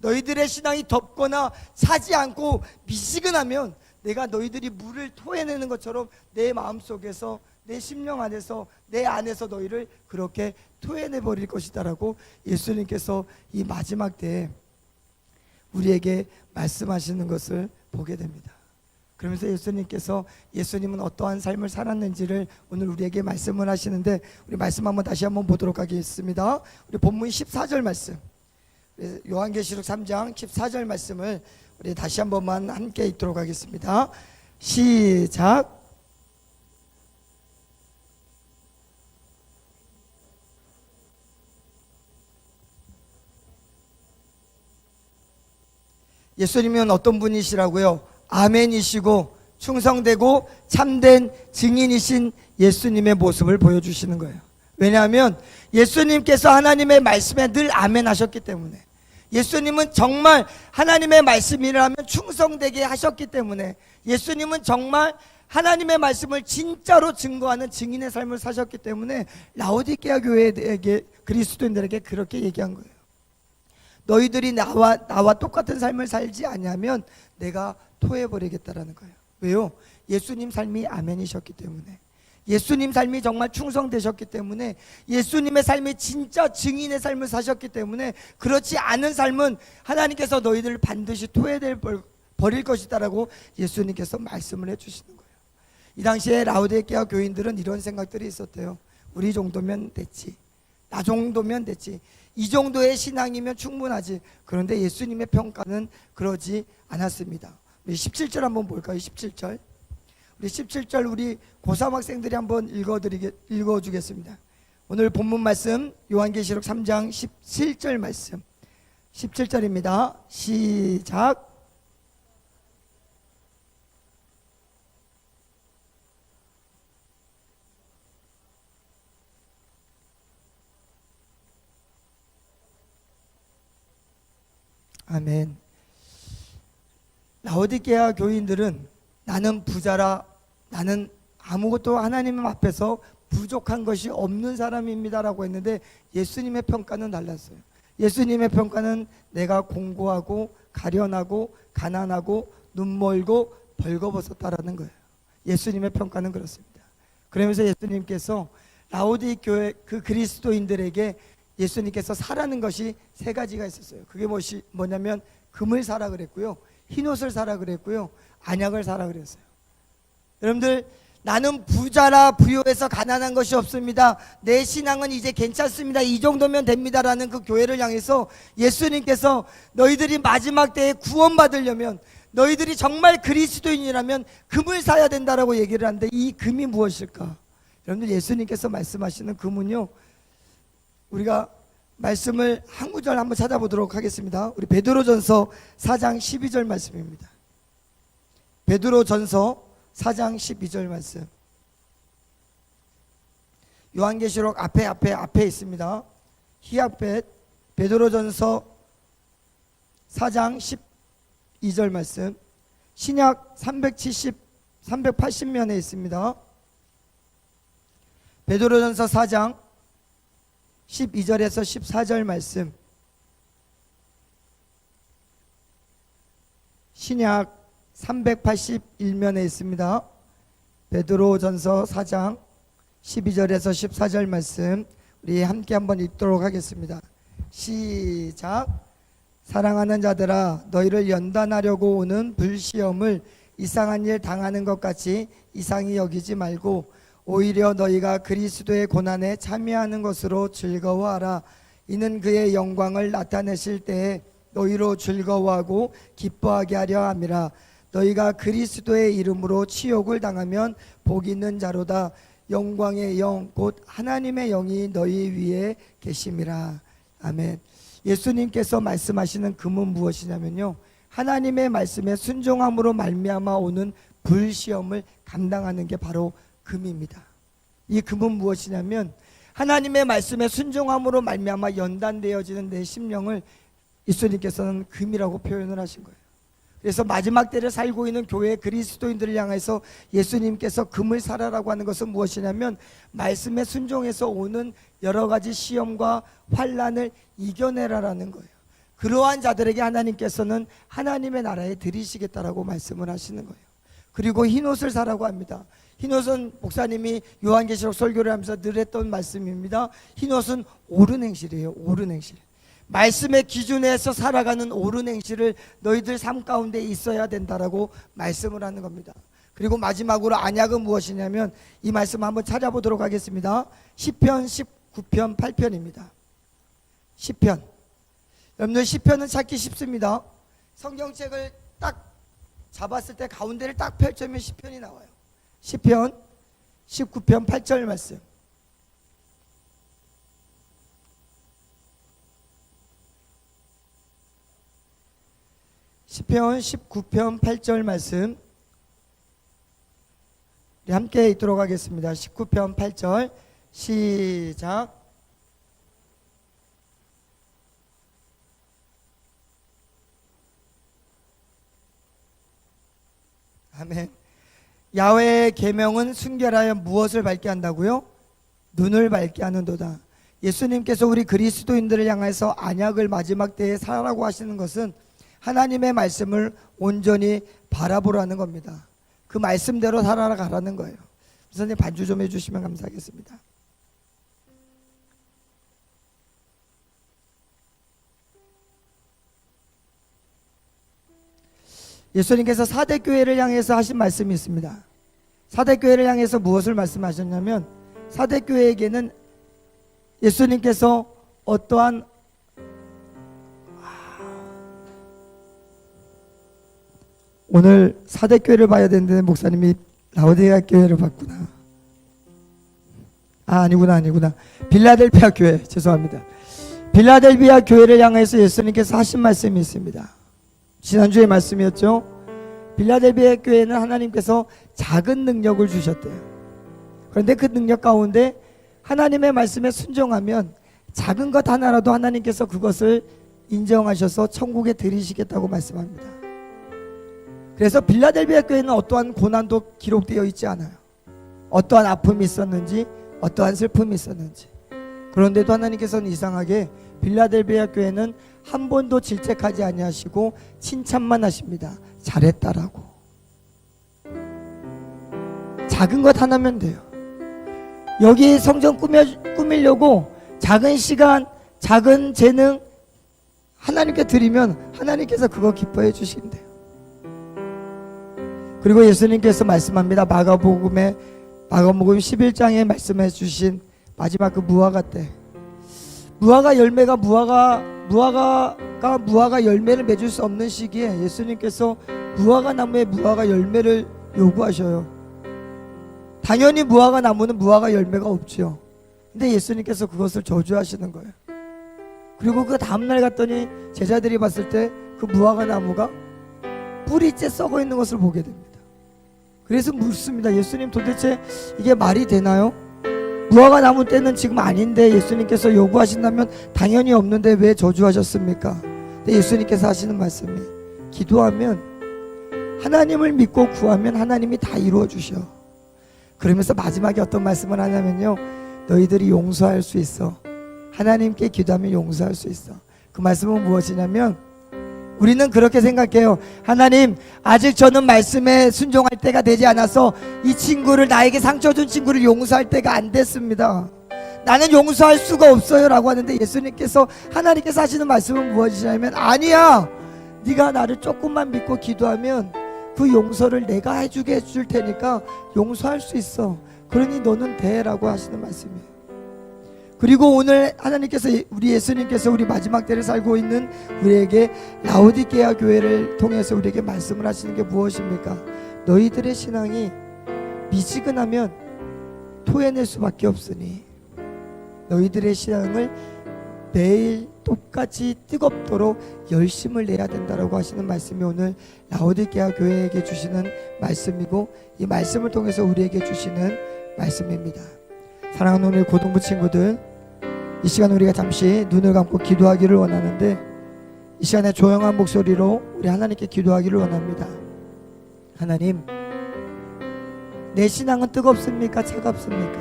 [SPEAKER 3] 너희들의 신앙이 덥거나 차지 않고 미지근하면 내가 너희들이 물을 토해내는 것처럼 내 마음속에서, 내 심령 안에서, 내 안에서 너희를 그렇게 토해내버릴 것이다 라고 예수님께서 이 마지막 때에 우리에게 말씀하시는 것을 보게 됩니다. 그러면서 예수님은 어떠한 삶을 살았는지를 오늘 우리에게 말씀을 하시는데, 우리 말씀 한번 다시 한번 보도록 하겠습니다. 우리 본문 14절 말씀, 요한계시록 3장 14절 말씀을 우리 다시 한 번만 함께 읽도록 하겠습니다. 시작. 예수님은 어떤 분이시라고요? 아멘이시고 충성되고 참된 증인이신 예수님의 모습을 보여주시는 거예요. 왜냐하면 예수님께서 하나님의 말씀에 늘 아멘 하셨기 때문에, 예수님은 정말 하나님의 말씀이라면 충성되게 하셨기 때문에, 예수님은 정말 하나님의 말씀을 진짜로 증거하는 증인의 삶을 사셨기 때문에 라오디게아 교회에게, 그리스도인들에게 그렇게 얘기한 거예요. 너희들이 나와 똑같은 삶을 살지 않냐면 내가 토해버리겠다라는 거예요. 왜요? 예수님 삶이 아멘이셨기 때문에, 예수님 삶이 정말 충성되셨기 때문에, 예수님의 삶이 진짜 증인의 삶을 사셨기 때문에, 그렇지 않은 삶은 하나님께서 너희들을 반드시 토해버릴 것이다라고 예수님께서 말씀을 해주시는 거예요. 이 당시에 라오디게아 교인들은 이런 생각들이 있었대요. 우리 정도면 됐지, 나 정도면 됐지, 이 정도의 신앙이면 충분하지. 그런데 예수님의 평가는 그러지 않았습니다. 우리 17절 한번 볼까요? 17절. 우리 17절 우리 고3 학생들이 한번 읽어주겠습니다. 오늘 본문 말씀 요한계시록 3장 17절 말씀, 17절입니다. 시작. 아멘. 라오디게아 교인들은 나는 부자라, 나는 아무것도 하나님 앞에서 부족한 것이 없는 사람입니다라고 했는데, 예수님의 평가는 달랐어요. 예수님의 평가는 내가 공고하고 가련하고 가난하고 눈멀고 벌거벗었다라는 거예요. 예수님의 평가는 그렇습니다. 그러면서 예수님께서 라오디 교회 그 그리스도인들에게 예수님께서 사라는 것이 세 가지가 있었어요. 그게 뭐냐면 금을 사라 그랬고요, 흰옷을 사라 그랬고요, 안약을 사라 그랬어요. 여러분들, 나는 부자라 부요해서 가난한 것이 없습니다, 내 신앙은 이제 괜찮습니다, 이 정도면 됩니다라는 그 교회를 향해서 예수님께서 너희들이 마지막 때에 구원받으려면, 너희들이 정말 그리스도인이라면 금을 사야 된다라고 얘기를 하는데, 이 금이 무엇일까? 여러분들, 예수님께서 말씀하시는 금은요, 우리가 말씀을 한 구절 한번 찾아보도록 하겠습니다. 우리 베드로전서 4장 12절 말씀입니다. 베드로전서 4장 12절 말씀. 요한계시록 앞에 있습니다. 히약벳 베드로전서 4장 12절 말씀. 신약 380면에 있습니다. 베드로전서 4장 12절에서 14절 말씀. 신약 381면에 있습니다. 베드로전서 4장 12절에서 14절 말씀, 우리 함께 한번 읽도록 하겠습니다. 시작. 사랑하는 자들아, 너희를 연단하려고 오는 불시험을 이상한 일 당하는 것 같이 이상히 여기지 말고 오히려 너희가 그리스도의 고난에 참여하는 것으로 즐거워하라. 이는 그의 영광을 나타내실 때에 너희로 즐거워하고 기뻐하게 하려 함이라. 너희가 그리스도의 이름으로 치욕을 당하면 복 있는 자로다. 영광의 영 곧 하나님의 영이 너희 위에 계심이라. 아멘. 예수님께서 말씀하시는 금은 무엇이냐면요, 하나님의 말씀에 순종함으로 말미암아 오는 불시험을 감당하는 게 바로 금입니다. 이 금은 무엇이냐면, 하나님의 말씀에 순종함으로 말미암아 연단되어지는 내 심령을 예수님께서는 금이라고 표현을 하신 거예요. 그래서 마지막 때를 살고 있는 교회 그리스도인들을 향해서 예수님께서 금을 사라라고 하는 것은 무엇이냐면, 말씀에 순종해서 오는 여러 가지 시험과 환난을 이겨내라라는 거예요. 그러한 자들에게 하나님께서는 하나님의 나라에 들이시겠다라고 말씀을 하시는 거예요. 그리고 흰옷을 사라고 합니다. 흰옷은 목사님이 요한계시록 설교를 하면서 늘 했던 말씀입니다. 흰옷은 옳은 행실이에요. 옳은 행실. 말씀의 기준에서 살아가는 옳은 행실을 너희들 삶 가운데 있어야 된다라고 말씀을 하는 겁니다. 그리고 마지막으로 안약은 무엇이냐면, 이 말씀 한번 찾아보도록 하겠습니다. 시편 19편 8편입니다. 시편. 여러분들, 시편은 찾기 쉽습니다. 성경책을 딱 잡았을 때 가운데를 딱 펼치면 시편이 나와요. 시편 19편 8절 말씀. 시편 19편 8절 말씀, 우리 함께 읽도록 하겠습니다. 19편 8절 시작. 아멘. 야훼의 계명은 순결하여 무엇을 밝게 한다고요? 눈을 밝게 하는도다. 예수님께서 우리 그리스도인들을 향해서 안약을 마지막 때에 살아라고 하시는 것은 하나님의 말씀을 온전히 바라보라는 겁니다. 그 말씀대로 살아가라는 거예요. 선생님 반주 좀 해주시면 감사하겠습니다. 예수님께서 사대교회를 향해서 하신 말씀이 있습니다. 사대교회를 향해서 무엇을 말씀하셨냐면, 사대교회에게는 예수님께서 어떠한 오늘 사대교회를 봐야 되는데 목사님이 라오디게아 교회를 봤구나. 아니구나. 빌라델비아 교회, 죄송합니다. 빌라델비아 교회를 향해서 예수님께서 하신 말씀이 있습니다. 지난주의 말씀이었죠. 빌라델비아 교회는 하나님께서 작은 능력을 주셨대요. 그런데 그 능력 가운데 하나님의 말씀에 순종하면 작은 것 하나라도 하나님께서 그것을 인정하셔서 천국에 들이시겠다고 말씀합니다. 그래서 빌라델비아 교회는 어떠한 고난도 기록되어 있지 않아요. 어떠한 아픔이 있었는지, 어떠한 슬픔이 있었는지. 그런데도 하나님께서는 이상하게 빌라델비아 교회는 한 번도 질책하지 아니하시고 칭찬만 하십니다. 잘했다라고. 작은 것 하나면 돼요. 여기 성전 꾸미려고 작은 시간, 작은 재능 하나님께 드리면 하나님께서 그거 기뻐해 주신대요. 그리고 예수님께서 말씀합니다. 마가복음 11장에 말씀해 주신 마지막 그 무화과 때, 무화과 열매가 무화과 열매를 맺을 수 없는 시기에 예수님께서 무화과 나무에 무화과 열매를 요구하셔요. 당연히 무화과 나무는 무화과 열매가 없죠. 근데 예수님께서 그것을 저주하시는 거예요. 그리고 그 다음날 갔더니 제자들이 봤을 때 그 무화과 나무가 뿌리째 썩어 있는 것을 보게 됩니다. 그래서 묻습니다. 예수님, 도대체 이게 말이 되나요? 무화과 나무 때는 지금 아닌데 예수님께서 요구하신다면 당연히 없는데 왜 저주하셨습니까? 근데 예수님께서 하시는 말씀이, 기도하면, 하나님을 믿고 구하면 하나님이 다 이루어 주셔. 그러면서 마지막에 어떤 말씀을 하냐면요, 너희들이 용서할 수 있어. 하나님께 기도하면 용서할 수 있어. 그 말씀은 무엇이냐면, 우리는 그렇게 생각해요. 하나님, 아직 저는 말씀에 순종할 때가 되지 않아서 이 친구를, 나에게 상처 준 친구를 용서할 때가 안 됐습니다. 나는 용서할 수가 없어요 라고 하는데, 예수님께서, 하나님께서 하시는 말씀은 무엇이냐면, 아니야, 네가 나를 조금만 믿고 기도하면 그 용서를 내가 해주게 해줄 테니까 용서할 수 있어. 그러니 너는 돼 라고 하시는 말씀이에요. 그리고 오늘 하나님께서, 우리 예수님께서 우리 마지막 때를 살고 있는 우리에게 라오디게아 교회를 통해서 우리에게 말씀을 하시는 게 무엇입니까? 너희들의 신앙이 미지근하면 토해낼 수밖에 없으니 너희들의 신앙을 매일 똑같이 뜨겁도록 열심을 내야 된다라고 하시는 말씀이 오늘 라오디게아 교회에게 주시는 말씀이고, 이 말씀을 통해서 우리에게 주시는 말씀입니다. 사랑하는 우리 고등부 친구들, 이 시간 우리가 잠시 눈을 감고 기도하기를 원하는데, 이 시간에 조용한 목소리로 우리 하나님께 기도하기를 원합니다. 하나님, 내 신앙은 뜨겁습니까? 차갑습니까?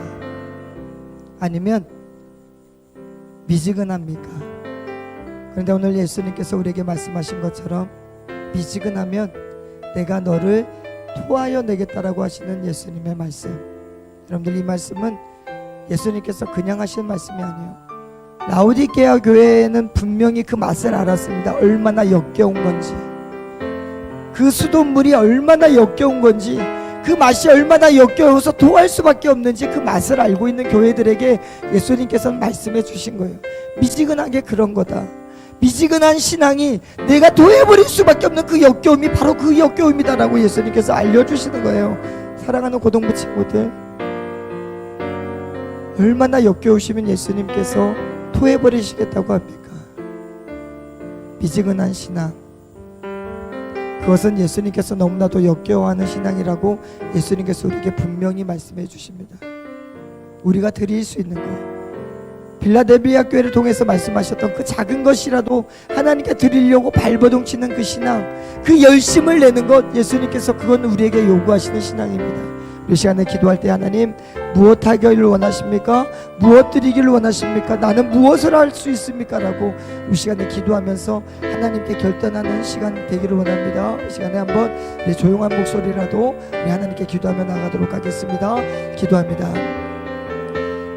[SPEAKER 3] 아니면 미지근합니까? 그런데 오늘 예수님께서 우리에게 말씀하신 것처럼 미지근하면 내가 너를 토하여 내겠다라고 하시는 예수님의 말씀. 여러분들, 이 말씀은 예수님께서 그냥 하시는 말씀이 아니에요. 라오디게아 교회는 분명히 그 맛을 알았습니다. 얼마나 역겨운 건지, 그 수돗물이 얼마나 역겨운 건지, 그 맛이 얼마나 역겨워서 토할 수밖에 없는지 그 맛을 알고 있는 교회들에게 예수님께서는 말씀해 주신 거예요. 미지근하게 그런 거다. 미지근한 신앙이 내가 토해버릴 수밖에 없는 그 역겨움이 바로 그 역겨움이다라고 예수님께서 알려주시는 거예요. 사랑하는 고등부 친구들, 얼마나 역겨우시면 예수님께서 토해버리시겠다고 합니까? 미지근한 신앙, 그것은 예수님께서 너무나도 역겨워하는 신앙이라고 예수님께서 우리에게 분명히 말씀해 주십니다. 우리가 드릴 수 있는 것, 빌라델비아 교회를 통해서 말씀하셨던 그 작은 것이라도 하나님께 드리려고 발버둥 치는 그 신앙, 그 열심을 내는 것, 예수님께서 그건 우리에게 요구하시는 신앙입니다. 이 시간에 기도할 때 하나님 무엇 하기를 원하십니까? 무엇 드리기를 원하십니까? 나는 무엇을 할 수 있습니까? 라고 이 시간에 기도하면서 하나님께 결단하는 시간 되기를 원합니다. 이 시간에 한번 우리 조용한 목소리라도 우리 하나님께 기도하며 나가도록 하겠습니다. 기도합니다.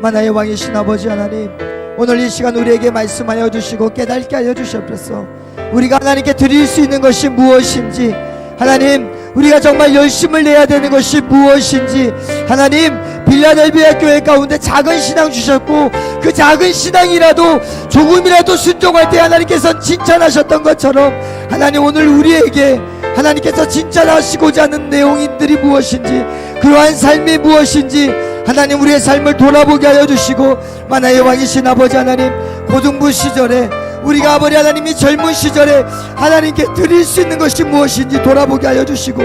[SPEAKER 3] 만화의 왕이신 아버지 하나님, 오늘 이 시간 우리에게 말씀하여 주시고 깨닫게 하여 주시옵소서. 우리가 하나님께 드릴 수 있는 것이 무엇인지, 하나님 우리가 정말 열심을 내야 되는 것이 무엇인지, 하나님 빌라델비아 교회 가운데 작은 신앙 주셨고 그 작은 신앙이라도 조금이라도 순종할 때 하나님께서 칭찬하셨던 것처럼, 하나님 오늘 우리에게 하나님께서 칭찬하시고자 하는 내용들이 무엇인지, 그러한 삶이 무엇인지 하나님 우리의 삶을 돌아보게 하여 주시고, 만화의 왕이신 아버지 하나님, 고등부 시절에 우리가 아버지 하나님이 젊은 시절에 하나님께 드릴 수 있는 것이 무엇인지 돌아보게 하여 주시고,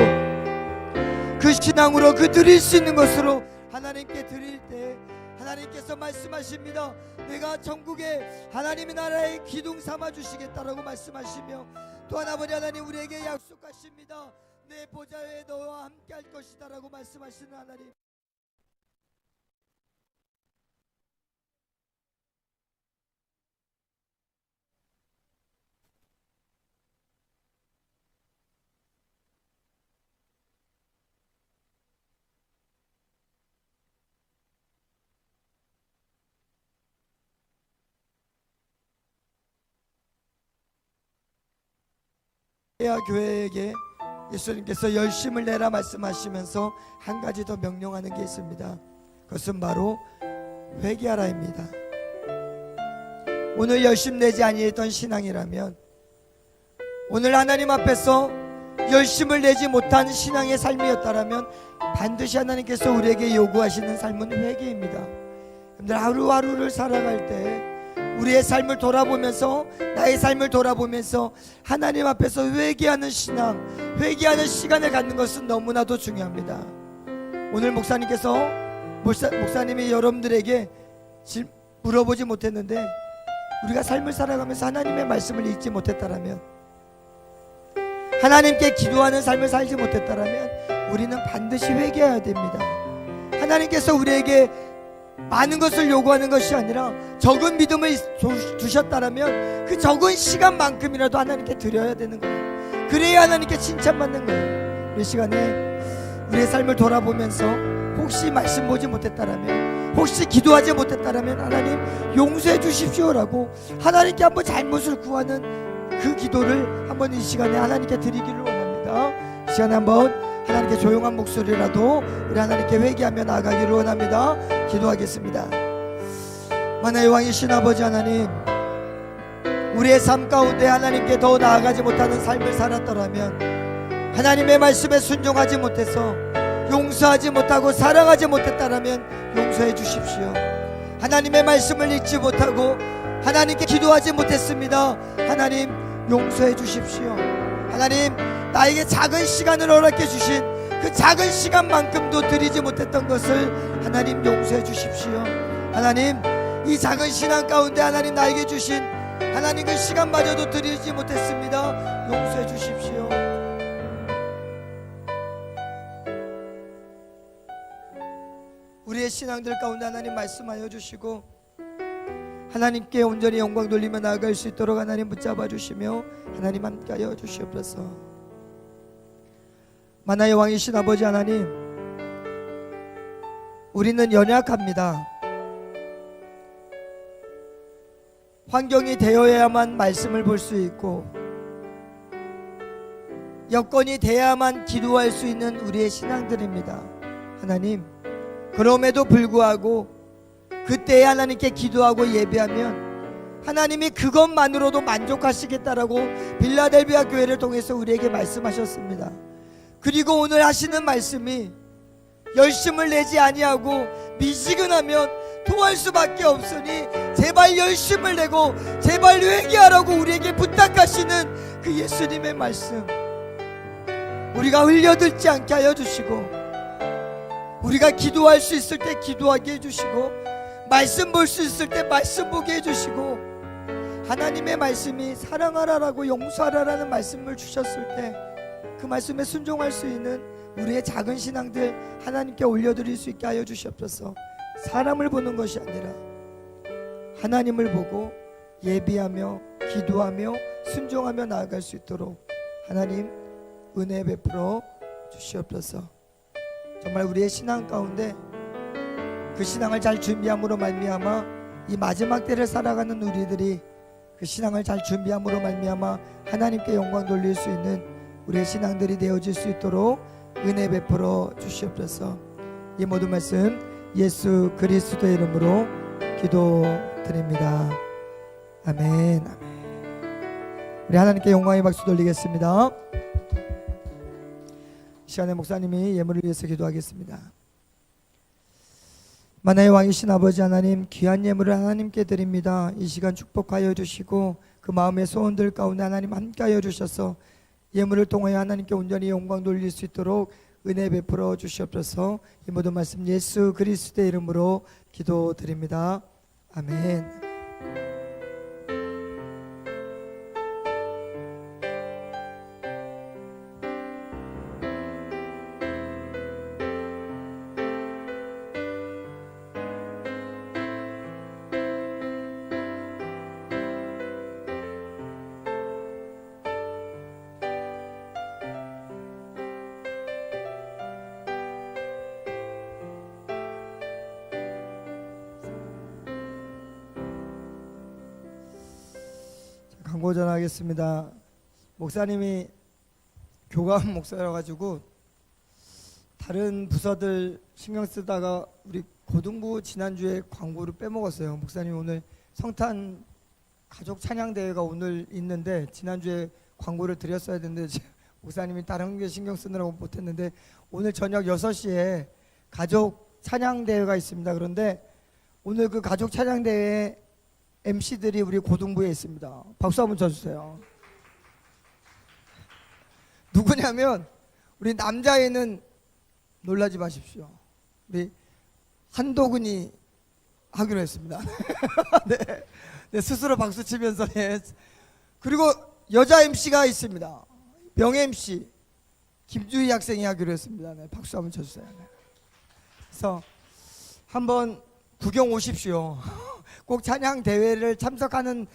[SPEAKER 3] 그 신앙으로 그 드릴 수 있는 것으로 하나님께 드릴 때 하나님께서 말씀하십니다. 내가 천국에 하나님의 나라의 기둥 삼아 주시겠다라고 말씀하시며, 또한 아버지 하나님 우리에게 약속하십니다. 내 보좌에 너와 함께 할 것이다 라고 말씀하시는 하나님, 교회에게 예수님께서 열심을 내라 말씀하시면서 한 가지 더 명령하는 게 있습니다. 그것은 바로 회개하라입니다. 오늘 열심 내지 아니했던 신앙이라면, 오늘 하나님 앞에서 열심을 내지 못한 신앙의 삶이었다라면 반드시 하나님께서 우리에게 요구하시는 삶은 회개입니다. 여러분들 하루하루를 살아갈 때 우리의 삶을 돌아보면서, 나의 삶을 돌아보면서 하나님 앞에서 회개하는 신앙, 회개하는 시간을 갖는 것은 너무나도 중요합니다. 오늘 목사님이 여러분들에게 물어보지 못했는데, 우리가 삶을 살아가면서 하나님의 말씀을 읽지 못했다라면, 하나님께 기도하는 삶을 살지 못했다라면 우리는 반드시 회개해야 됩니다. 하나님께서 우리에게 많은 것을 요구하는 것이 아니라 적은 믿음을 두셨다라면 그 적은 시간만큼이라도 하나님께 드려야 되는 거예요. 그래야 하나님께 칭찬받는 거예요. 이 시간에 우리의 삶을 돌아보면서 혹시 말씀 보지 못했다라면, 혹시 기도하지 못했다라면 하나님 용서해 주십시오라고 하나님께 한번 잘못을 구하는 그 기도를 한번 이 시간에 하나님께 드리기를 원합니다. 이 시간에 한번 하나님께 조용한 목소리라도 우리 하나님께 회개하며 나아가기를 원합니다. 기도하겠습니다. 만화의 왕이신 아버지 하나님, 우리의 삶 가운데 하나님께 더 나아가지 못하는 삶을 살았더라면, 하나님의 말씀에 순종하지 못해서 용서하지 못하고 사랑하지 못했다라면 용서해 주십시오. 하나님의 말씀을 읽지 못하고 하나님께 기도하지 못했습니다. 하나님 용서해 주십시오. 하나님 나에게 작은 시간을 허락해 주신 그 작은 시간만큼도 드리지 못했던 것을 하나님 용서해 주십시오. 하나님 이 작은 신앙 가운데 하나님 나에게 주신 하나님 그 시간마저도 드리지 못했습니다. 용서해 주십시오. 우리의 신앙들 가운데 하나님 말씀하여 주시고 하나님께 온전히 영광 돌리며 나아갈 수 있도록 하나님 붙잡아 주시며 하나님 함께하여 주시옵소서. 만화의 왕이신 아버지 하나님, 우리는 연약합니다. 환경이 되어야만 말씀을 볼 수 있고 여건이 돼야만 기도할 수 있는 우리의 신앙들입니다. 하나님, 그럼에도 불구하고 그때에 하나님께 기도하고 예배하면 하나님이 그것만으로도 만족하시겠다라고 빌라델비아 교회를 통해서 우리에게 말씀하셨습니다. 그리고 오늘 하시는 말씀이 열심을 내지 아니하고 미지근하면 토할 수밖에 없으니 제발 열심을 내고 제발 회개하라고 우리에게 부탁하시는 그 예수님의 말씀, 우리가 흘려들지 않게 하여 주시고, 우리가 기도할 수 있을 때 기도하게 해주시고, 말씀 볼 수 있을 때 말씀 보게 해주시고, 하나님의 말씀이 사랑하라라고 용서하라라는 말씀을 주셨을 때 그 말씀에 순종할 수 있는 우리의 작은 신앙들 하나님께 올려드릴 수 있게 하여 주시옵소서. 사람을 보는 것이 아니라 하나님을 보고 예비하며 기도하며 순종하며 나아갈 수 있도록 하나님 은혜 베풀어 주시옵소서. 정말 우리의 신앙 가운데 그 신앙을 잘 준비함으로 말미암아 이 마지막 때를 살아가는 우리들이 그 신앙을 잘 준비함으로 말미암아 하나님께 영광 돌릴 수 있는 우리의 신앙들이 되어질 수 있도록 은혜 베풀어 주시옵소서. 이 모든 말씀 예수 그리스도의 이름으로 기도드립니다. 아멘. 아멘. 우리 하나님께 영광의 박수 돌리겠습니다. 이 시간에 목사님이 예물을 위해서 기도하겠습니다. 만나의 왕이신 아버지 하나님, 귀한 예물을 하나님께 드립니다. 이 시간 축복하여 주시고 그 마음의 소원들 가운데 하나님 함께하여 주셔서 예물을 통하여 하나님께 온전히 영광 돌릴 수 있도록 은혜 베풀어 주시옵소서. 이 모든 말씀 예수 그리스도의 이름으로 기도드립니다. 아멘. 광고 전하겠습니다. 목사님이 교감 목사라 가지고 다른 부서들 신경 쓰다가 우리 고등부 지난주에 광고를 빼먹었어요. 목사님 오늘 성탄 가족 찬양 대회가 오늘 있는데 지난주에 광고를 드렸어야 되는데 목사님이 다른 게 신경 쓰느라고 못했는데 오늘 저녁 6시에 가족 찬양 대회가 있습니다. 그런데 오늘 그 가족 찬양 대회 MC들이 우리 고등부에 있습니다. 박수 한번 쳐주세요. 누구냐면 우리 남자애는 놀라지 마십시오. 우리 한도근이 하기로 했습니다. 네. 네, 스스로 박수 치면서 네. 그리고 여자 MC가 있습니다. 명예 MC 김주희 학생이 하기로 했습니다. 네, 박수 한번 쳐주세요. 네. 그래서 한번 구경 오십시오. 꼭 찬양 대회를 참석하는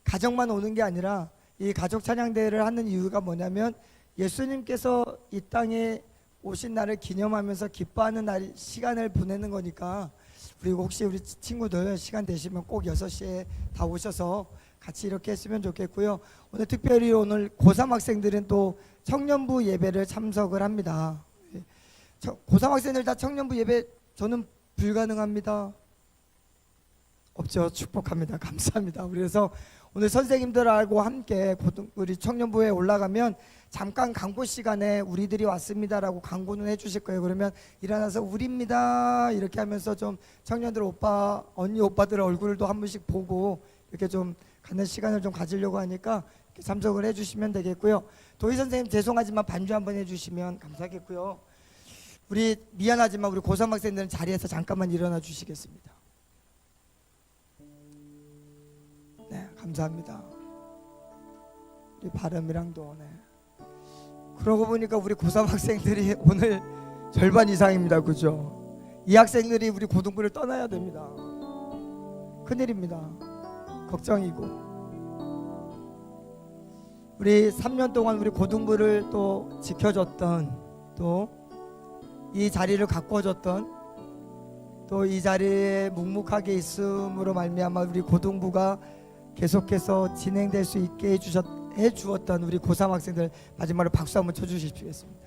[SPEAKER 3] 가정만 오는 게 아니라 이 가족 찬양 대회를 하는 이유가 뭐냐면 예수님께서 이 땅에 오신 날을 기념하면서 기뻐하는 날 시간을 보내는 거니까 그리고 혹시 우리 친구들 시간 되시면 꼭 6시에 다 오셔서 같이 이렇게 했으면 좋겠고요. 오늘 특별히 오늘 고3 학생들은 또 청년부 예배를 참석을 합니다. 고3 학생들 다 청년부 예배 저는 불가능합니다. 없죠. 축복합니다. 감사합니다. 그래서 오늘 선생님들하고 함께 우리 청년부에 올라가면 잠깐 광고 시간에 우리들이 왔습니다라고 광고는 해주실 거예요. 그러면 일어나서 우리입니다 이렇게 하면서 좀 청년들 오빠 언니 오빠들 얼굴도 한 번씩 보고 이렇게 좀 가는 시간을 좀 가지려고 하니까 참석을 해주시면 되겠고요. 도희 선생님 죄송하지만 반주 한번 해주시면 감사하겠고요. 우리 미안하지만 우리 고3 학생들은 자리에서 잠깐만 일어나 주시겠습니다. 네, 감사합니다. 우리 바람이랑도 네. 그러고 보니까 우리 고3 학생들이 오늘 절반 이상입니다. 그죠? 이 학생들이 우리 고등부를 떠나야 됩니다. 큰일입니다. 걱정이고 우리 3년 동안 우리 고등부를 또 지켜줬던 또 이 자리를 가꿔줬던 또 이 자리에 묵묵하게 있음으로 말미암아 우리 고등부가 계속해서 진행될 수 있게 해주었던 우리 고3 학생들 마지막으로 박수 한번 쳐주시겠습니다.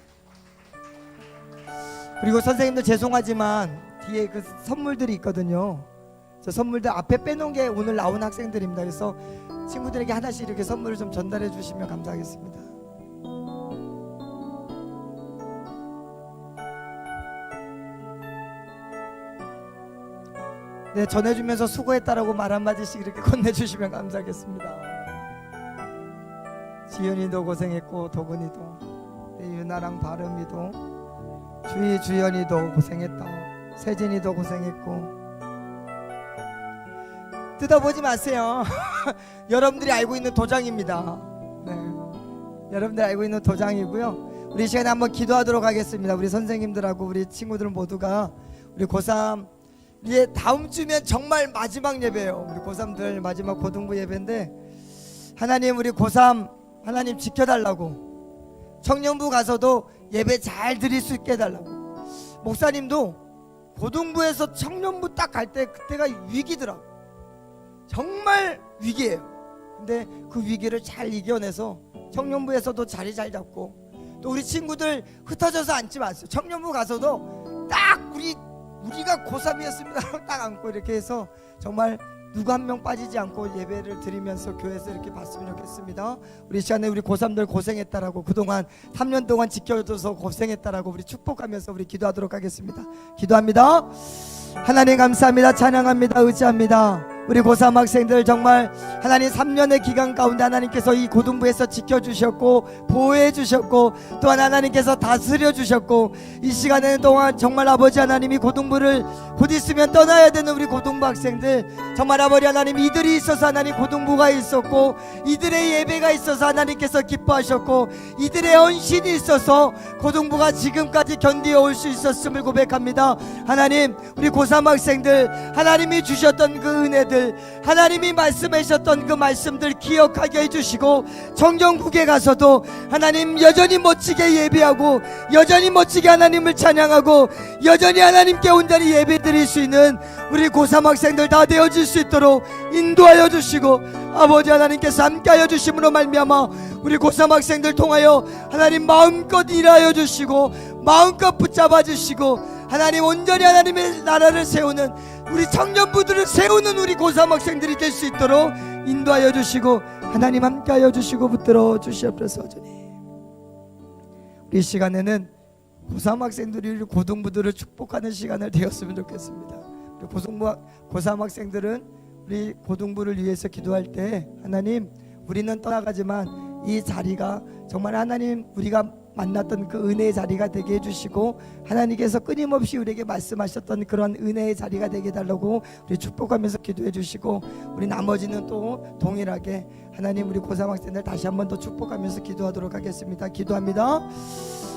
[SPEAKER 3] 그리고 선생님들 죄송하지만 뒤에 그 선물들이 있거든요. 저 선물들 앞에 빼놓은 게 오늘 나온 학생들입니다. 그래서 친구들에게 하나씩 이렇게 선물을 좀 전달해 주시면 감사하겠습니다. 네, 전해주면서 수고했다라고 말 한마디씩 이렇게 건네주시면 감사하겠습니다. 지연이도 고생했고 도근이도 네, 유나랑 바름이도 주희 주연이도 고생했다. 세진이도 고생했고 뜯어보지 마세요. 여러분들이 알고 있는 도장입니다. 네. 여러분들이 알고 있는 도장이고요. 우리 이 시간에 한번 기도하도록 하겠습니다. 우리 선생님들하고 우리 친구들 모두가 우리 고3 이제 다음 주면 정말 마지막 예배예요. 우리 고3들 마지막 고등부 예배인데 하나님 우리 고3 하나님 지켜달라고 청년부 가서도 예배 잘 드릴 수 있게 해달라고 목사님도 고등부에서 청년부 딱 갈 때 그때가 위기더라고. 정말 위기예요. 근데 그 위기를 잘 이겨내서 청년부에서도 자리 잘 잡고 또 우리 친구들 흩어져서 앉지 마세요. 청년부 가서도 딱 우리가 고3이었습니다 딱 앉고 이렇게 해서 정말 누구 한 명 빠지지 않고 예배를 드리면서 교회에서 이렇게 봤으면 좋겠습니다. 우리 시간에 우리 고3들 고생했다라고 그동안 3년 동안 지켜줘서 고생했다라고 우리 축복하면서 우리 기도하도록 하겠습니다. 기도합니다. 하나님 감사합니다. 찬양합니다. 의지합니다. 우리 고3 학생들 정말 하나님 3년의 기간 가운데 하나님께서 이 고등부에서 지켜주셨고 보호해 주셨고 또한 하나님께서 다스려 주셨고 이 시간에 동안 정말 아버지 하나님이 고등부를 곧 있으면 떠나야 되는 우리 고등부 학생들 정말 아버지 하나님 이들이 있어서 하나님 고등부가 있었고 이들의 예배가 있어서 하나님께서 기뻐하셨고 이들의 헌신이 있어서 고등부가 지금까지 견디어 올 수 있었음을 고백합니다. 하나님 우리 고3 학생들 하나님이 주셨던 그 은혜들 하나님이 말씀하셨던 그 말씀들 기억하게 해주시고 청정국에 가서도 하나님 여전히 멋지게 예배하고 여전히 멋지게 하나님을 찬양하고 여전히 하나님께 온전히 예배드릴 수 있는 우리 고3 학생들 다 되어질 수 있도록 인도하여 주시고 아버지 하나님께서 함께하여 주심으로 말미암아 우리 고3 학생들 통하여 하나님 마음껏 일하여 주시고 마음껏 붙잡아 주시고 하나님 온전히 하나님의 나라를 세우는 우리 청년부들을 세우는 우리 고3 학생들이 될 수 있도록 인도하여 주시고 하나님 함께하여 주시고 붙들어 주시옵소서. 우리 시간에는 고3 학생들이 우리 고등부들을 축복하는 시간을 되었으면 좋겠습니다. 우리 고3 학생들은 우리 고등부를 위해서 기도할 때 하나님 우리는 떠나가지만 이 자리가 정말 하나님 우리가 만났던 그 은혜의 자리가 되게 해주시고 하나님께서 끊임없이 우리에게 말씀하셨던 그런 은혜의 자리가 되게 해달라고 우리 축복하면서 기도해 주시고 우리 나머지는 또 동일하게 하나님 우리 고3 학생들 다시 한번 더 축복하면서 기도하도록 하겠습니다. 기도합니다.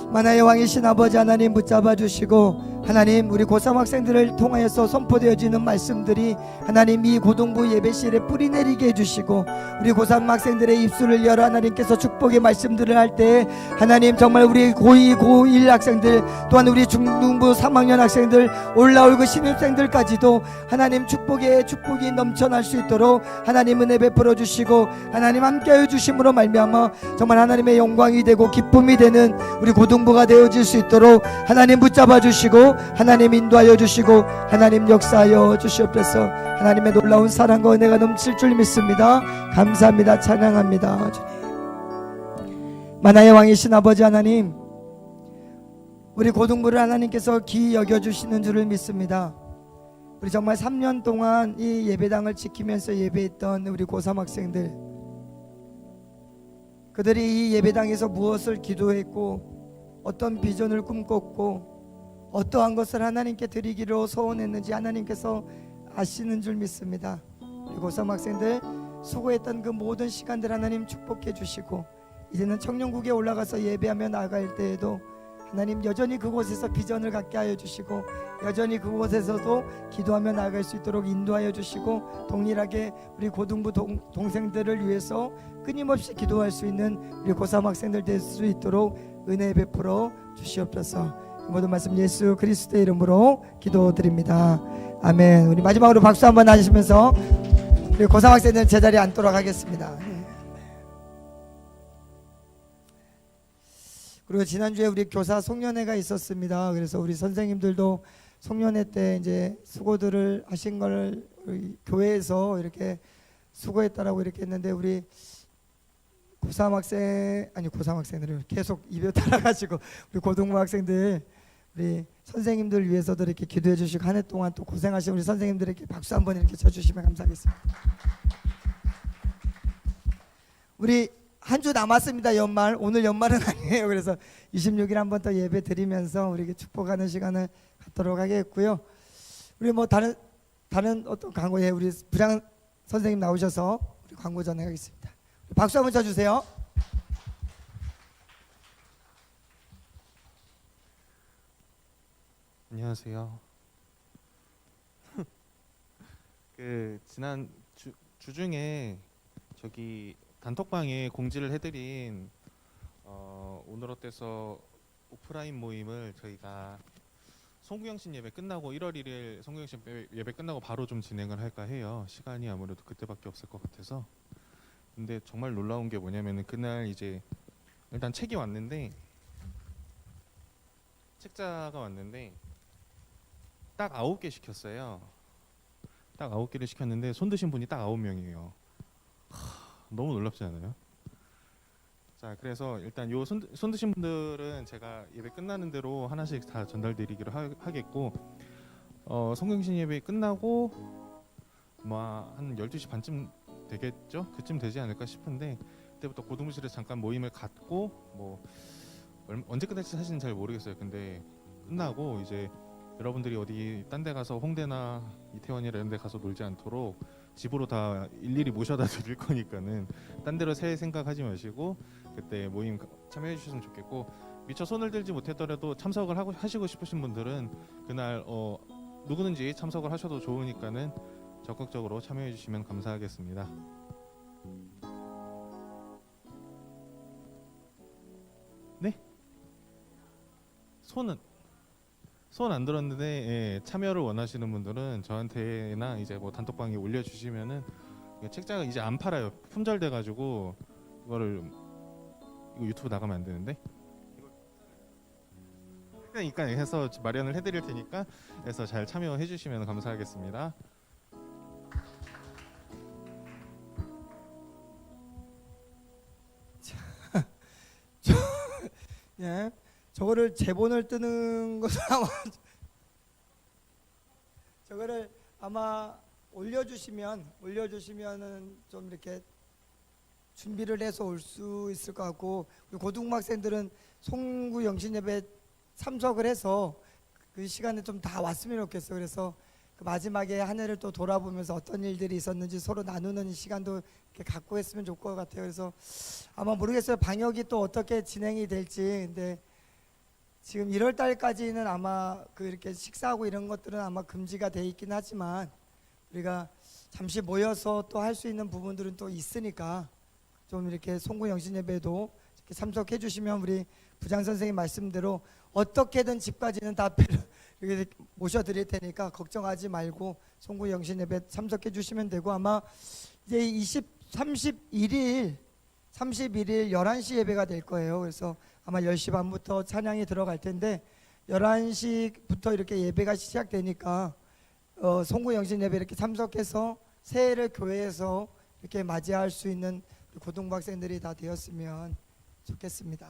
[SPEAKER 3] 만화의 왕이신 아버지 하나님 붙잡아 주시고 하나님 우리 고3 학생들을 통하여서 선포되어지는 말씀들이 하나님 이 고등부 예배실에 뿌리내리게 해주시고 우리 고3 학생들의 입술을 열어 하나님께서 축복의 말씀들을 할 때 하나님 정말 우리 고2 고1 학생들 또한 우리 중등부 3학년 학생들 올라올 그 신입생들까지도 하나님 축복이 넘쳐날 수 있도록 하나님 은혜 베풀어 주시고 하나님 함께해 주심으로 말미암아 정말 하나님의 영광이 되고 기쁨이 되는 우리 고등부가 되어질 수 있도록 하나님 붙잡아 주시고 하나님 인도하여 주시고 하나님 역사하여 주시옵소서. 하나님의 놀라운 사랑과 은혜가 넘칠 줄 믿습니다. 감사합니다. 찬양합니다. 주님 만화의 왕이신 아버지 하나님 우리 고등부를 하나님께서 기이 여겨주시는 줄을 믿습니다. 우리 정말 3년 동안 이 예배당을 지키면서 예배했던 우리 고3 학생들 그들이 이 예배당에서 무엇을 기도했고 어떤 비전을 꿈꿨고 어떠한 것을 하나님께 드리기로 소원했는지 하나님께서 아시는 줄 믿습니다. 우리 고3 학생들 수고했던 그 모든 시간들 하나님 축복해 주시고 이제는 청년국에 올라가서 예배하며 나아갈 때에도 하나님 여전히 그곳에서 비전을 갖게 하여 주시고 여전히 그곳에서도 기도하며 나아갈 수 있도록 인도하여 주시고 동일하게 우리 고등부 동생들을 위해서 끊임없이 기도할 수 있는 우리 고3 학생들 될 수 있도록 은혜 베풀어 주시옵소서. 모든 말씀 예수 그리스도의 이름으로 기도드립니다. 아멘. 우리 마지막으로 박수 한번 하시면서 우리 고3 학생들 제자리에 앉도록 하겠습니다. 그리고 지난주에 우리 교사 송년회가 있었습니다. 그래서 우리 선생님들도 송년회 때 이제 수고들을 하신 걸 교회에서 이렇게 수고했다라고 이렇게 했는데 우리 고3 학생들을 계속 입에 따라가지고 우리 고등부 학생들 우리 선생님들 위해서도 이렇게 기도해 주시고 한 해 동안 또 고생하신 우리 선생님들에게 박수 한번 이렇게 쳐주시면 감사하겠습니다. 우리 한 주 남았습니다. 연말. 오늘 연말은 아니에요. 그래서 26일 한번 더 예배 드리면서 우리에게 축복하는 시간을 갖도록 하겠고요. 우리 뭐 다른 어떤 강호에 우리 선생님 나오셔서 우리 광고 전해가겠습니다. 박수 한번 쳐주세요.
[SPEAKER 4] 안녕하세요. 그 지난 주중에 저기 단톡방에 공지를 해드린 오늘 어때서 오프라인 모임을 저희가 송구영신 예배 끝나고 1월 1일 송구영신 예배 끝나고 바로 좀 진행을 할까 해요. 시간이 아무래도 그때밖에 없을 것 같아서. 근데 정말 놀라운 게 뭐냐면은 그날 이제 일단 책이 왔는데 책자가 왔는데 딱 9개 시켰어요. 딱 9개를 시켰는데 손 드신 분이 딱 9명이에요. 너무 놀랍지 않아요? 자, 그래서 일단 요 손 드신 분들은 제가 예배 끝나는 대로 하나씩 다 전달드리기로 하겠고, 성경신 예배 끝나고 한 12시 반쯤 되겠죠? 그쯤 되지 않을까 싶은데 그때부터 고등부실에 잠깐 모임을 갖고 언제 끝날지 사실은 잘 모르겠어요. 근데 끝나고 이제 여러분들이 어디 딴 데 가서 홍대나 이태원이나 이런 데 가서 놀지 않도록 집으로 다 일일이 모셔다 드릴 거니까는 딴 데로 새 생각하지 마시고 그때 모임 참여해 주셨으면 좋겠고, 미처 손을 들지 못했더라도 참석을 하시고 싶으신 분들은 그날 누구든지 참석을 하셔도 좋으니까는 적극적으로 참여해 주시면 감사하겠습니다. 네? 손 안 들었는데, 예, 참여를 원하시는 분들은 저한테나 이제 뭐 단톡방에 올려주시면은 책자가 이제 안 팔아요. 품절돼 가지고 이거 유튜브 나가면 안 되는데 그러니까 해서 마련을 해드릴 테니까 해서 잘 참여해 주시면 감사하겠습니다.
[SPEAKER 3] 예, 저거를 제본을 뜨는 것은 저거를 아마 올려주시면은 좀 이렇게 준비를 해서 올 수 있을 것 같고, 우리 고등학생들은 송구 영신 예배 참석을 해서 그 시간에 좀 다 왔으면 좋겠어요. 그래서 그 마지막에 한 해를 또 돌아보면서 어떤 일들이 있었는지 서로 나누는 시간도 이렇게 갖고 했으면 좋을 것 같아요. 그래서 아마 모르겠어요. 방역이 또 어떻게 진행이 될지. 근데 지금 1월 달까지는 아마 이렇게 식사하고 이런 것들은 아마 금지가 돼 있긴 하지만 우리가 잠시 모여서 또 할 수 있는 부분들은 또 있으니까 좀 이렇게 송구 영신 예배도 이렇게 참석해 주시면 우리 부장 선생님 말씀대로 어떻게든 집까지는 다 이렇게 모셔드릴 테니까 걱정하지 말고 송구 영신 예배 참석해 주시면 되고, 아마 이제 31일 11시 예배가 될 거예요. 그래서 아마 10시 반부터 찬양이 들어갈 텐데 11시부터 이렇게 예배가 시작되니까 송구 영신 예배 이렇게 참석해서 새해를 교회에서 이렇게 맞이할 수 있는 고등부 학생들이 다 되었으면 좋겠습니다.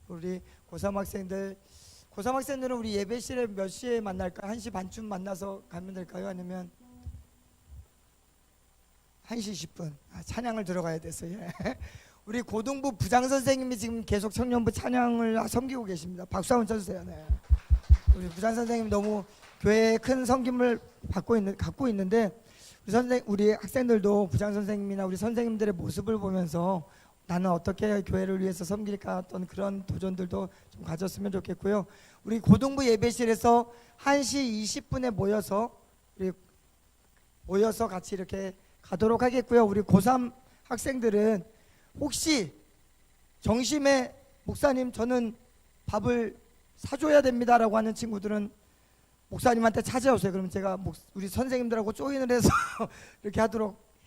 [SPEAKER 3] 우리 고3 학생들은 우리 예배실에 몇 시에 만날까요? 1시 반쯤 만나서 가면 될까요? 아니면 1시 20분 찬양을 들어가야 돼서 우리 고등부 부장 선생님이 지금 계속 청년부 찬양을 섬기고 계십니다. 박수 한번 쳐주세요. 네. 우리 부장 선생님 너무 교회에 큰 섬김을 갖고 있는데 우리 학생들도 부장 선생님이나 우리 선생님들의 모습을 보면서 나는 어떻게 교회를 위해서 섬길까 어떤 그런 도전들도 좀 가졌으면 좋겠고요. 우리 고등부 예배실에서 1시 20분에 모여서 같이 이렇게 가도록 하겠고요. 우리 고3 학생들은 혹시 정심에 목사님 저는 밥을 사줘야 됩니다라고 하는 친구들은 목사님한테 찾아오세요. 그러면 제가 우리 선생님들하고 조인을 해서 이렇게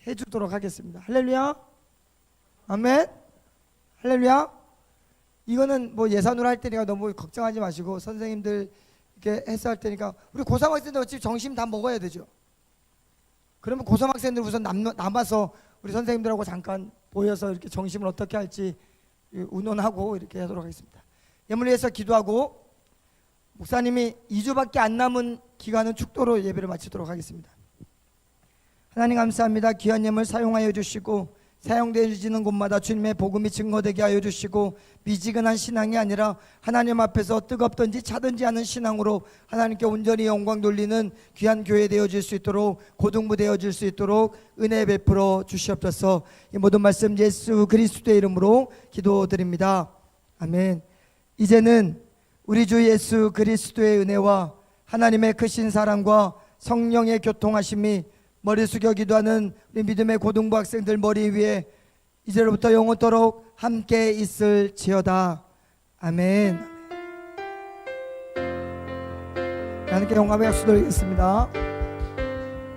[SPEAKER 3] 해주도록 하겠습니다. 할렐루야, 아멘, 할렐루야. 이거는 뭐 예산으로 할 테니까 너무 걱정하지 마시고 선생님들 이렇게 해서 할 테니까 우리 고3 학생들 어차피 점심 다 먹어야 되죠. 그러면 고3 학생들 우선 남아서 우리 선생님들하고 잠깐 모여서 이렇게 정심을 어떻게 할지 의논하고 이렇게 하도록 하겠습니다. 예물을 위해서 기도하고 목사님이 2주밖에 안 남은 기간은 축도로 예배를 마치도록 하겠습니다. 하나님 감사합니다. 귀한 예물 사용하여 주시고 사용되어지는 곳마다 주님의 복음이 증거되게 하여 주시고, 미지근한 신앙이 아니라 하나님 앞에서 뜨겁든지 차든지 않은 신앙으로 하나님께 온전히 영광 돌리는 귀한 교회 되어질 수 있도록, 고등부 되어질 수 있도록 은혜 베풀어 주시옵소서. 이 모든 말씀 예수 그리스도의 이름으로 기도드립니다. 아멘. 이제는 우리 주 예수 그리스도의 은혜와 하나님의 크신 사랑과 성령의 교통하심이 머리 숙여 기도하는 우리 믿음의 고등부 학생들 머리 위에 이제로부터 영원토록 함께 있을지어다. 아멘. 하나님께 영광의 박수 드리겠습니다.